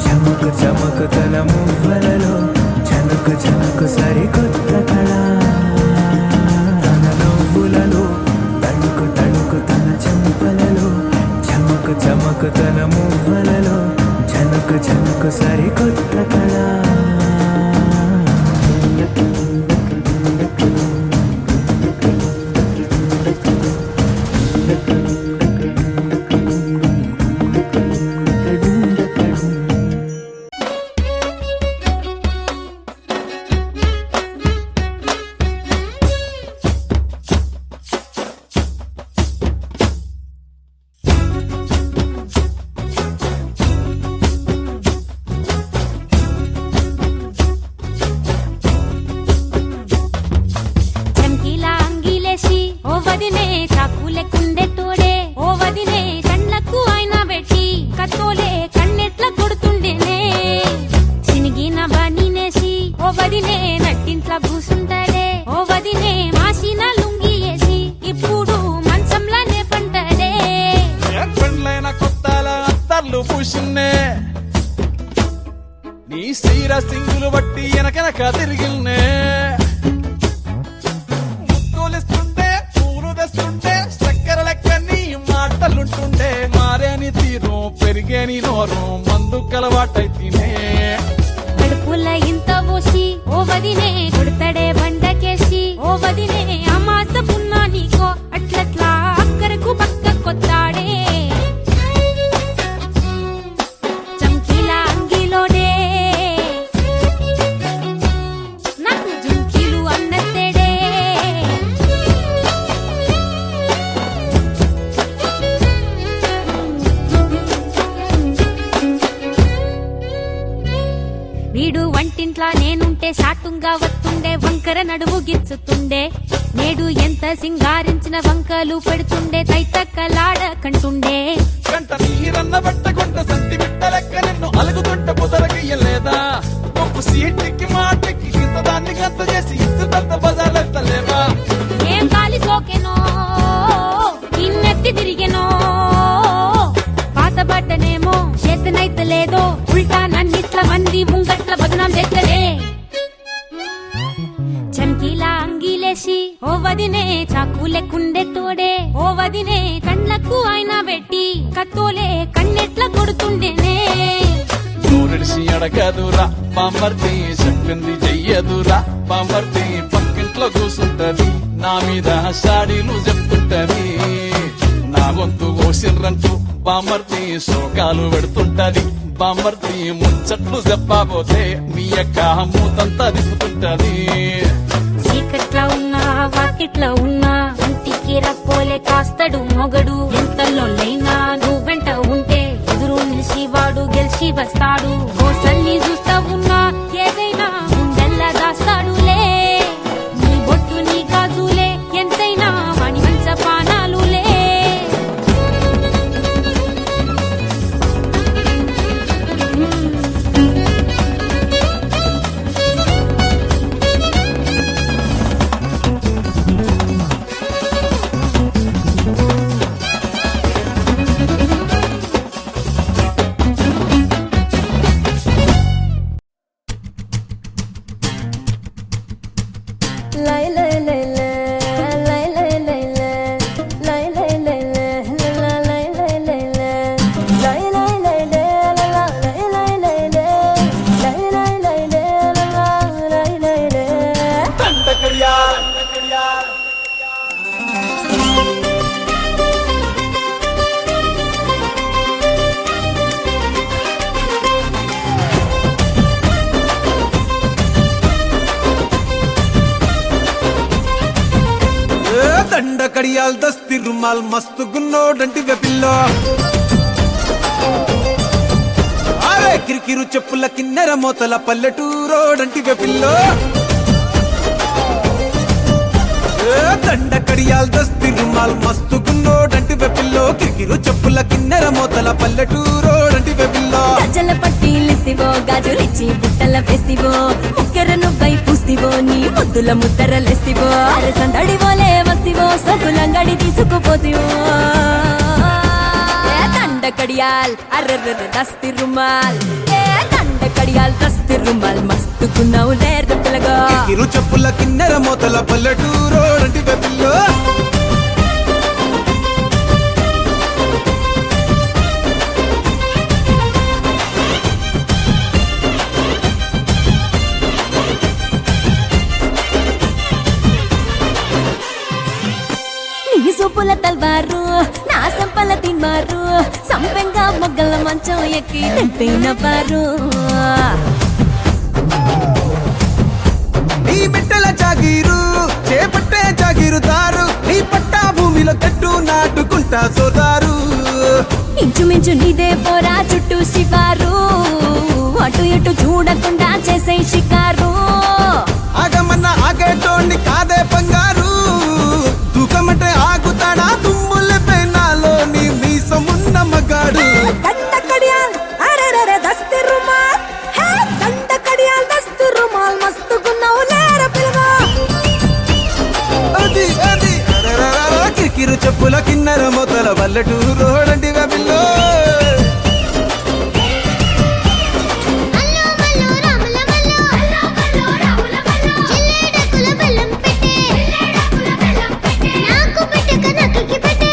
చమకు చమకు తన మువ్వలలో చనుకు చనుకు సరికొత్త కళ తన నవ్వులలో తణుకు తణుకు తన చెంపలలో చమకు చమకు తన మువ్వలలో చనుకు చనుకు సరికొత్త కళ చంకీలా అంగిలేసి ఓ వదినే చాకులే కుండే తోడే ఓ వదినే కళ్ళకు ఆయన పెట్టి కత్తోలే కన్నెట్ల కొడుతుండేనే చినిగిన బనీనేసి ఓ వదినే నట్టింట్ల కూసుంటాడే ఓ వదినే మాసిన లుంగి వేసి ఇప్పుడు మంచంలానే పంటాడే పెళ్ళైన కొత్తల అత్తర్లు పూసిన్నే నీ సీర సింగులు బట్టి వెనకెనక తిరిగిల్నే ముద్దులిస్తుంటే పూలు తెస్తుంటే చక్కెర లెక్క నీ మాటలుంటుండే మారేని తీరు పెరిగేని నోరు మందు కలవాటైతేనే కడుపుల ఇంత పోసి ఓ వదినే కొడతాడే బండకేసి ఓ వదినే అమాస పున్నా నీకో అట్లట్లా అక్కరకు పక్క కొత్తాడే చంకీలా అంగిలోనే నాకు జుంకీలు అన్నత్తేడే వీడు వంటింట్లా నేనుంటే శాటుంగా వస్తుండే వంకర నడుము గిచ్చుతుండే నేడు ఎంత సింగారించిన వంకలు పెడుతుండే తైతక్కలాడ కంటుండే కంట నీరన్న బట్టకుంట సంతి బిట్ట లెక్క నిన్ను అలుగుతుంట పొదలకియ్యలేదా గొప్ప సీటికి మాటకి ఇంత దాన్ని గంత చేసి ఇస్తున్నంత బజార్లెత్తలేవా ఏం గాలి సోకెనో ఇన్నెత్తి తిరిగెనో పాతబడ్డనేమో చేతనైతలేదో ఉల్టా నన్నిట్ల మంది ముంగట్ల బదనాం చేస్తలే చంకీలా అంగిలేసి ఓ వదినే చాకులే కుండే తోడే ఓ వదినే కళ్ళకు ఆయన పెట్టి కత్తోలే కన్నెట్ల కొడుతుండేనే నూరిడిసి అడగదురా బాంబర్తి చెప్పింది చెయ్యదురా బాంబర్తి పక్కింట్లో కూసుంటది నా మీద సాడీలు చెప్తుంటది నా గొంతు కోసిర్రంటూ బాంబర్తి శోకాలు పెడుతుంటది బాంబర్తి ముచ్చట్లు చెప్పబోతే మీ యొక్క మూతంతా దిప్పుతుంటది చీకట్లా ఉన్నా వాకిట్లా ఉన్నా ఇంటికి రప్పోలే కాస్తడు మొగడు ఎంతలోనైనా నువ్వెంట ఉంటే ఎదురు నిలిచి వాడు గెలిచి వస్తాడు కోసల్ని చూస్తా ఉన్నా ఏదైనా గుండెల్లా దాస్తాడులే నీ బొట్టు నీ గాజులే ఎంతైనా వాణి మంచ పానాలులే దండ కడియాల్ దస్తి రుమాల్ మస్తు గున్నోడంటి వెపిల్లో కిరికిరు చెప్పుల కిన్నెర మోతల పల్లెటూరోడంటివే పిల్లో దండ కడియాల్ దస్తి రుమాల్ మస్తు గున్నోడంటివే పిల్లో కిరికిరు చెప్పుల కిన్నెర మోతల పల్లెటూరోడంటివే పిల్లో గజల పట్టీలిస్తివో గాజులిచ్చి బుట్టల వేస్తివో ముక్కెరను పై పూస్తివో నీ ముద్దుల ముద్దరలేస్తివో అరసందడివోలే వస్తివో సొగులంగడి తీసుకుపోతివో దండ కడియాల్ అర్రర్ర దస్తి రుమాల్ దండ కడియాల్ దస్తి రుమాల్ మస్తు గున్నావు లేరు పిల్లగా కిరికిరు చెప్పుల కిన్నెర మోతల పల్లెటూరోడంటివే పిల్లో నీ సూపుల తల్వారు నా సంపల తిన్మారు సంపెంగా మొగ్గల మంచం ఎక్కి తెంపినవారు నీ మిట్టల జాగీరు చేపట్టే జాగీరుదారు నీ పట్టా భూమిలో చెట్టు నాటుకుంటా సోదారు ఇంచుమించు నీదే పోరా చుట్టూ శివారు అటు ఇటు చూడకుండా చేసే షికారు ఆగమన్న ఆగేటోండి కాదే బంగారు దూకమంటే ఆగుతాడా తుమ్ముల పెనాలో నీ మీసమున్న మగాడు దండ కడియాల్ అరెరెరె దస్తి రుమాల్ హే దండ కడియాల్ దస్తి రుమాల్ మస్తు గున్నావు లేర పిల్లగా అది అది అరెరెరె కిరికిరు చెప్పుల కిన్నెర మొదల పల్లెటూరోడంటివే పిల్లో అల్లో మల్లో రాముల మల్లో అల్లో మల్లో రాముల మల్లో జిల్లేడకుల బెల్లం పెట్టే నాకు పెట్టక నక్కకి పెట్టే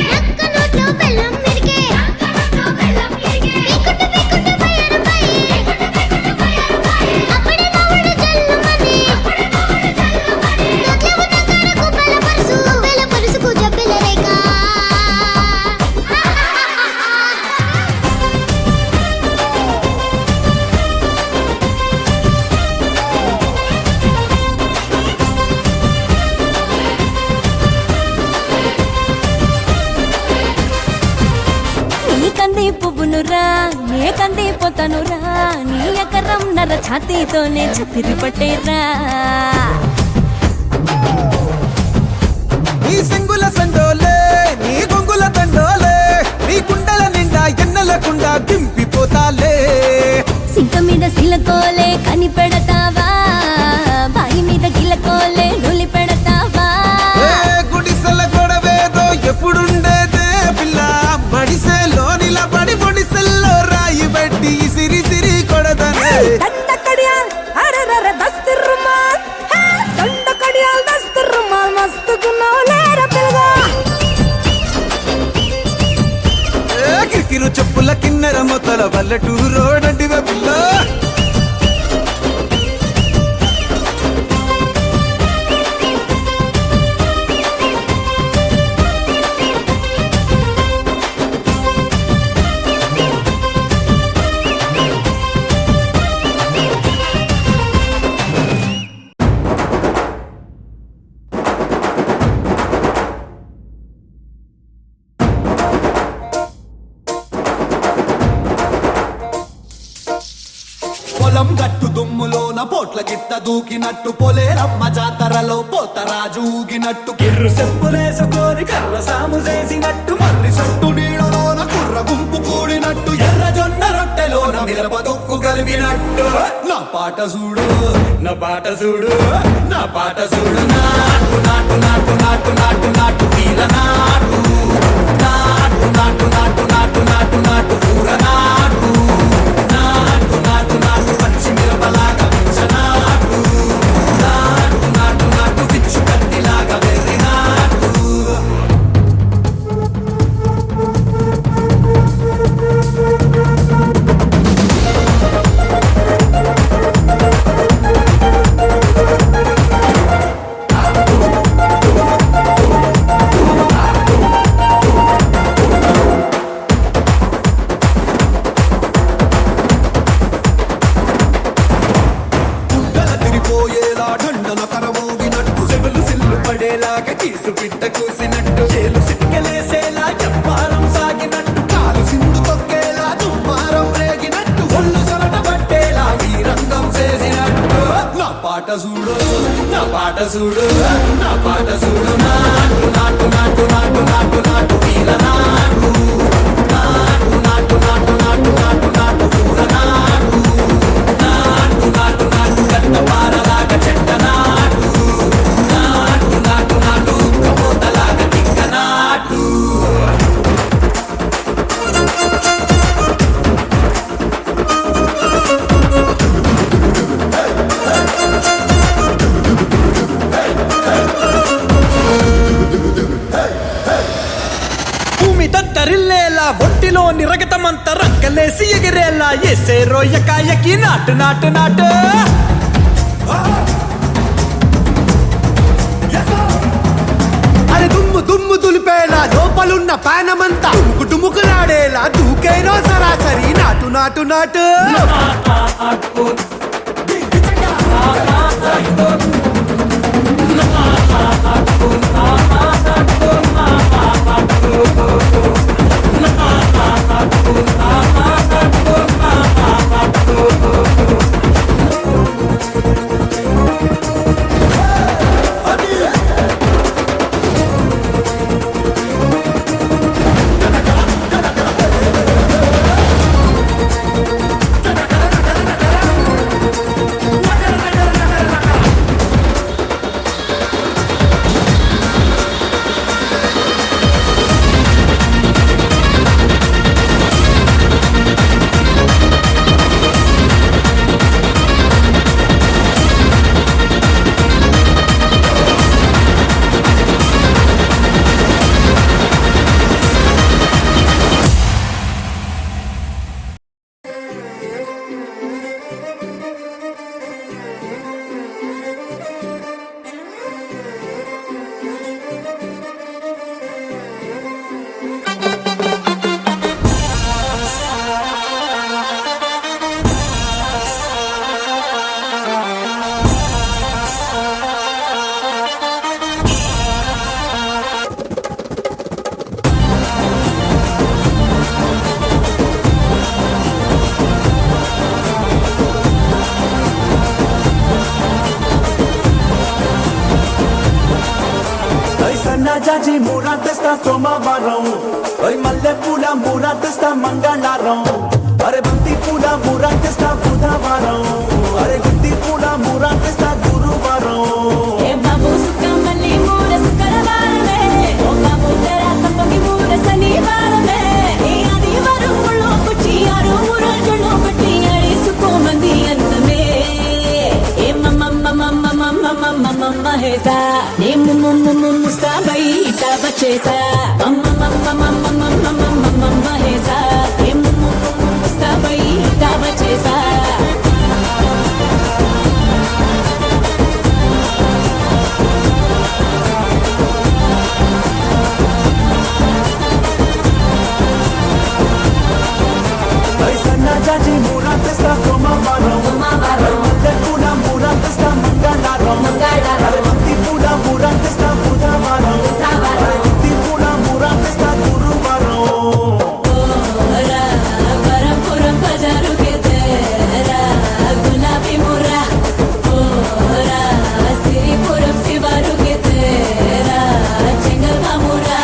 నక్క నోట్లో బెల్లం మిరిగే పీకుట్టు పీకుట్టు బయ్యారు బాయి అప్పుడే మావుడు జల్లుమని నోట్లో ఉన్న కారకు బెల్ల పరుసుకు జబ్బెల రేఖ నీ కంది పువ్వునురా నే కంది పోతానురా నీ ఎకరం నర ఛాతీతోనే చతిరి పట్టేరా నీ సెంగుల సండోలే నీ గొంగుల దండోలే నీ కుండల నిండా ఎన్నెలకుండా దింపిపోతాలే సింక మీద సిలకోలే కని పెడతావా బాయి మీద గిలకోలే నులి పెడతావా ఏ గుడిసెల గొడవేదో ఎప్పుడుండేదే పిల్ల మడిసెలో నిలబడి పొడిసెల్లో రాయి పెట్టి సిరి సిరి కొడదనే దండ కడియాల్ అరెరెరె దస్తి రుమాల్ హే దండ కడియాల్ దస్తి రుమాల్ మస్తు గున్నావు లేర పిల్లగా ఏ కిరికిరు చెప్పుల కిన్నెర మొత్తల పల్లెటూరోడంటివే పిల్ల పొలం గట్టు దుమ్ములోన పోట్ల గిట్ట దూకినట్టు పొలేరమ్మ జాతరలో పోతరాజు ఊగినట్టు కిర్రు చెప్పులేసుకొని కర్ర సాము చేసినట్టు మర్రి సొట్టు నీడలోన కుర్ర గుంపు కూడినట్టు ఎర్ర జొన్న రొట్టెలోన మిరప దొక్కు కలిపినట్టు నా పాట చూడు నా పాట చూడు నా పాట చూడు నాటు నాటు నాటు నాటు నాటు నాటు వీర నాటు నాటు నాటు నాటు నాటు నాటు నాటు కూర నాటు నాటు నాటు నాటు పచ్చి మిరపలాగా నాటు నాటు నాటు నాటు పిచ్చు కత్తిలాగా వెర్రి నాటు పాట చూడు నా పాట చూడు నాటు నాటు నాటు నాటు నాటు నాటు వీర నాటు నాటు నాటు నాటు నాటు నాటు నాటు ఊర నాటు నాటు నాటు నాటు గట్ట పారలాగా చెట్ట నాటు నాటు నాటు నాటు కమోతలాగా టిక్క నాటు భూమి దద్దరిల్లేలా ఒంటిలోని రగతమంతా రక్కలేసి ఎగిరేలా ఎసే రోయకాయకి నాటు నాటు నాటు అరే దుమ్ము దుమ్ము దులిపేలా లోపలున్న పానమంతా డుముకులాడేలా దూకేనో సరాసరి నాటు నాటు నాటు జాజి మూరా తెస్తా సోమవారం మల్లె పూల మూరా తెస్తా మంగళవారం అరే బంతి పూల మూరా తెస్తా బుధవారం అరే గుత్తి పూల మూరా తెస్తా గురువారం ఏ బాబు సుఖమల్లి మూర శుక్రవారమే ఓ బాబు తెరా సంపకి మూర శనివారమే ఈ ఆదివారం ముళ్ళు కుచ్చి ఆరు రోజులు బట్టి అడిసుకో మంది అందమే ఏ మమ్మ హేసా నీ ముస్తా బయట వచ్చేసా మమ్మ హేసా ఏ ముస్తా బయట వచ్చేసా జాజి మూరా తెస్తా సోమవారం మల్లె పూల మూరా తెస్తా మంగళవారం అరే బంతి పూల మూరా తెస్తా బుధవారం అరే గుత్తి పూల మూరా తెస్తా గురువారం పరంపురం బజారు కే తెరా గులాబీ ముర్రా సిరిపురం శివారు కే తెరా చెంగల్ మామురా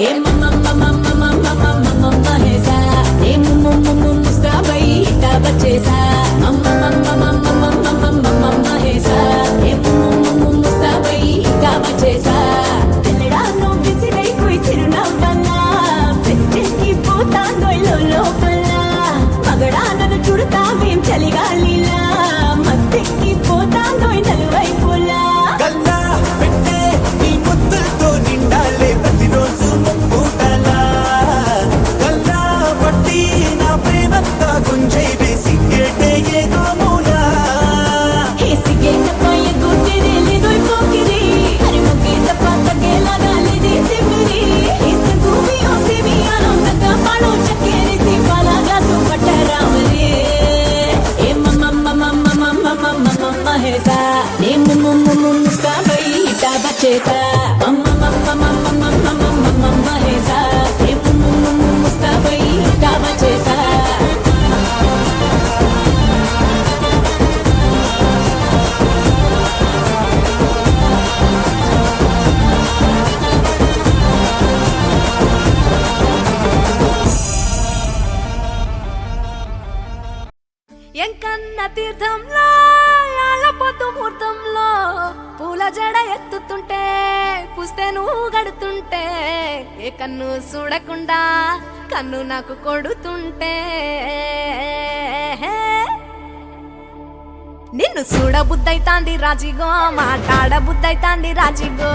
ఏ మమ్మ హేసా ఏ ముస్తా బయట వచ్చేసా మమ్మ హేసా ఏ ముస్తా బయట వచ్చేసా తెల్లడాను విసిరై కుయిసిరునవ్వల్లా పెంచెక్కి పోతాందో లోపల మగడా నన్ను చుడతావేం చలిగాలిలా మత్తెక్కి తీర్థంలో యాళ్ళ పొద్దు ముహూర్తంలో పూల జడ ఎత్తుతుంటే పుస్తే నువ్వు గడుతుంటే ఏ కన్ను చూడకుండా కన్ను నాకు కొడుతుంటే నిన్ను చూడ బుద్ధైతాంది రాజిగో మాట్లాడ బుద్ధైతాంది రాజిగో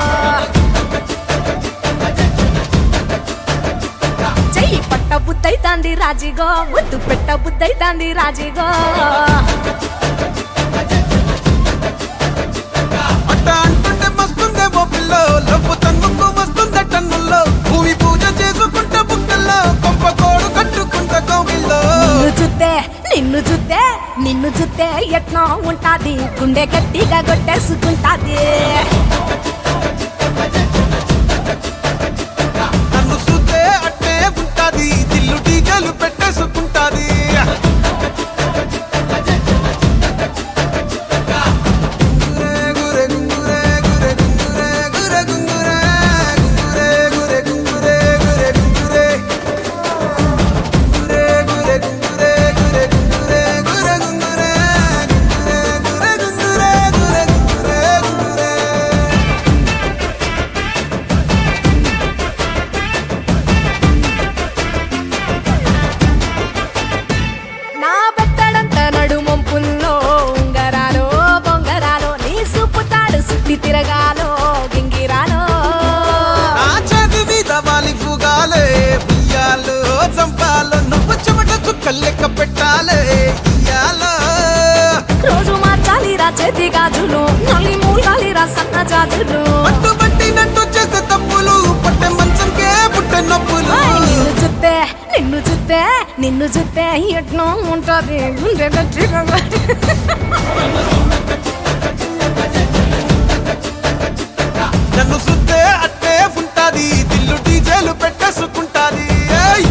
చెయ్యి పట్ట బుద్ధైతాంది రాజిగో ముద్దు పెట్ట బుద్ధైతాంది రాజిగో అట్ట అంటుంటే మస్తుందేమో పిల్లో లవ్వు తన్నుకు వస్తుందే టన్నుల్లో భూమి పూజ చేసుకుంటే బుక్కల్లో గొప్ప కోడు కట్టుకుంటే కోగిల్లో నిన్ను చూస్తే ఎట్లా ఉంటాది గుండె గట్టిగా కొట్టేసుకుంటాది నన్ను చూస్తే అట్టే ఉంటాది దిల్లు టీగలు పెట్టేసుకుంటాది నా బెత్తడంత నడుమొంపుల్లో ఉంగరాలో బొంగరాలో నీ సుప్పుతాడు సుత్తి తిరగాలో గింగిరాలో నా చేతి మీద వాలి పుగాలే ఉయ్యాలో చంపాలో నువ్వు చెమట చుక్కలు లెక్క పెట్టాలే ఇయ్యాలో రోజు మార్చాలిరా చేతి గాజులు నల్లి మూలాలిరా సన్న జాజులు పట్టుబట్టినట్టు చేస్తే తప్పులు పట్టే మంచంకే పుట్టే నొప్పులు నిన్ను చూస్తే ఎట్నో ఉంటది గుండె గట్టిగా నన్ను సుత్తే అట్టే ఉంటాది దిల్లు డీజేలు పెట్టేసుకుంటాది ఏయ్!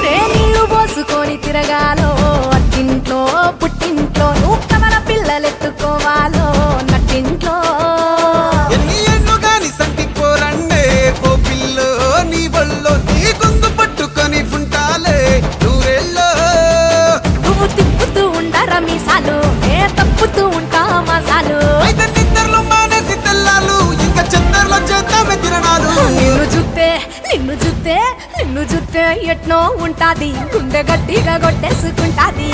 రే నీళ్లు పోసుకొని తిరగాలో అట్టింట్లో పుట్టింట్లో నువ్వు కవల పిల్లలెత్తుకోవాలో నట్టింట్లో ఎన్ని ఎన్ను గాని సంటి పోరండే ఓ పిల్లో నీ వల్లో నీ గొంతు పట్టుకొని ఉంటాలే నూరెల్లో నువ్వు తిప్పుతూ ఉండరా మీసాలు ఏ తప్పుతూ ఉంటా మసాలు అయితే నిద్రలో మానేసి తెల్లాలు ఇంకా చెత్తర్లో చేద్దామే తిరణాలు నిన్ను చూస్తే ఎట్నో ఉంటాది గుండె గట్టిగా కొట్టేసుకుంటాది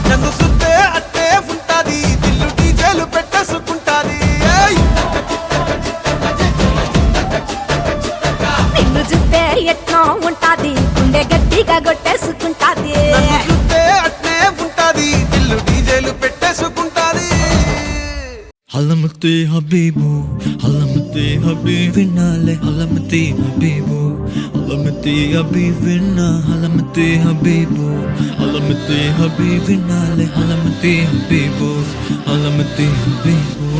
నన్ను సుత్తే అట్టే ఉంటాది దిల్లు డీజేలు పెట్టేసుకుంటాది ఏయ్! నిన్ను చూస్తే ఎట్నో ఉంటాది గుండె గట్టిగా కొట్టేసుకుంటాది నన్ను సుత్తే అట్టే ఉంటాది దిల్లు డీజేలు పెట్టేసుకుంటాది హలమతి హబీబు హలమతి హబీబ్ వినాలే హలమతి హబీబు హలమతి హబీబ్ విన్నా హలమతి Habib హలమతి Habib వినాలే హలమతి Habib హలమతి Habib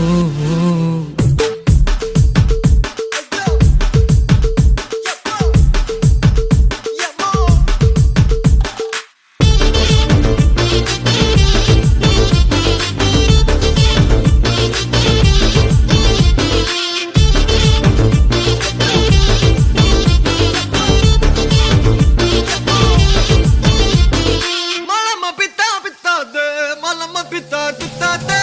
Malama pita pita de, malama pita pita de.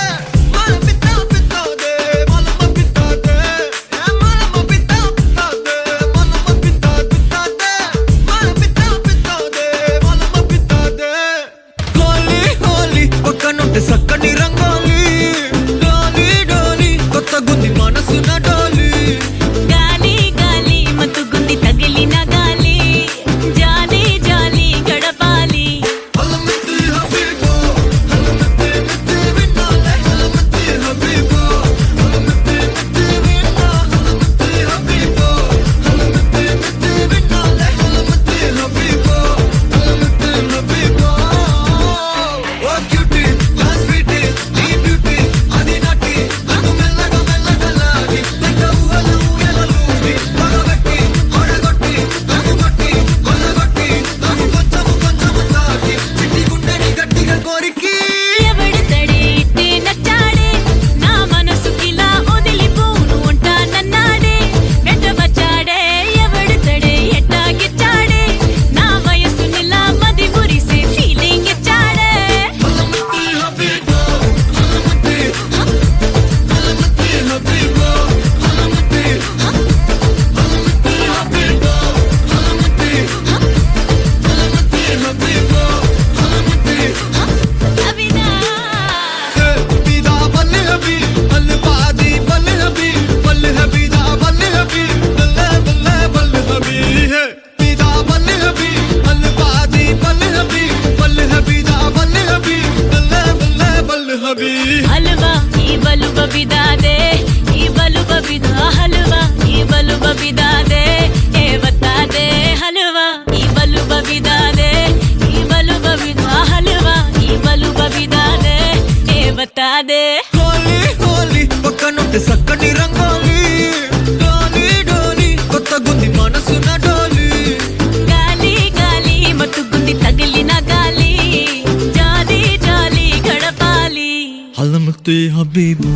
علمتي حبيبو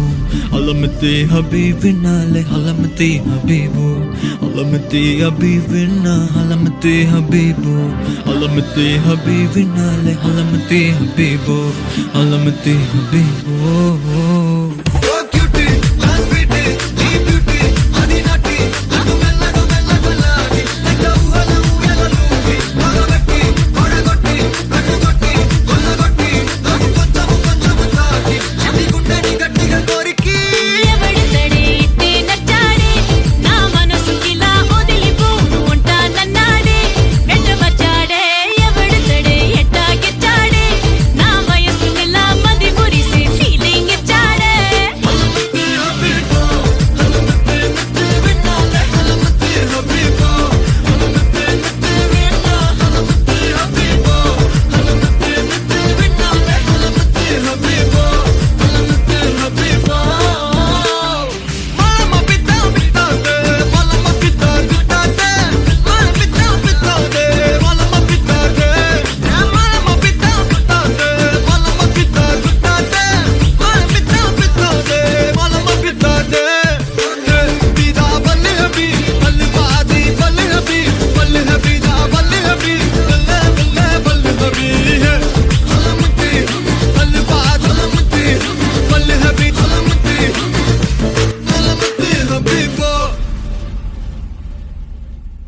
علمتي حبيبنا علمتي حبيبو علمتي حبيبنا علمتي حبيبو علمتي حبيبنا علمتي حبيبو علمتي حبيبو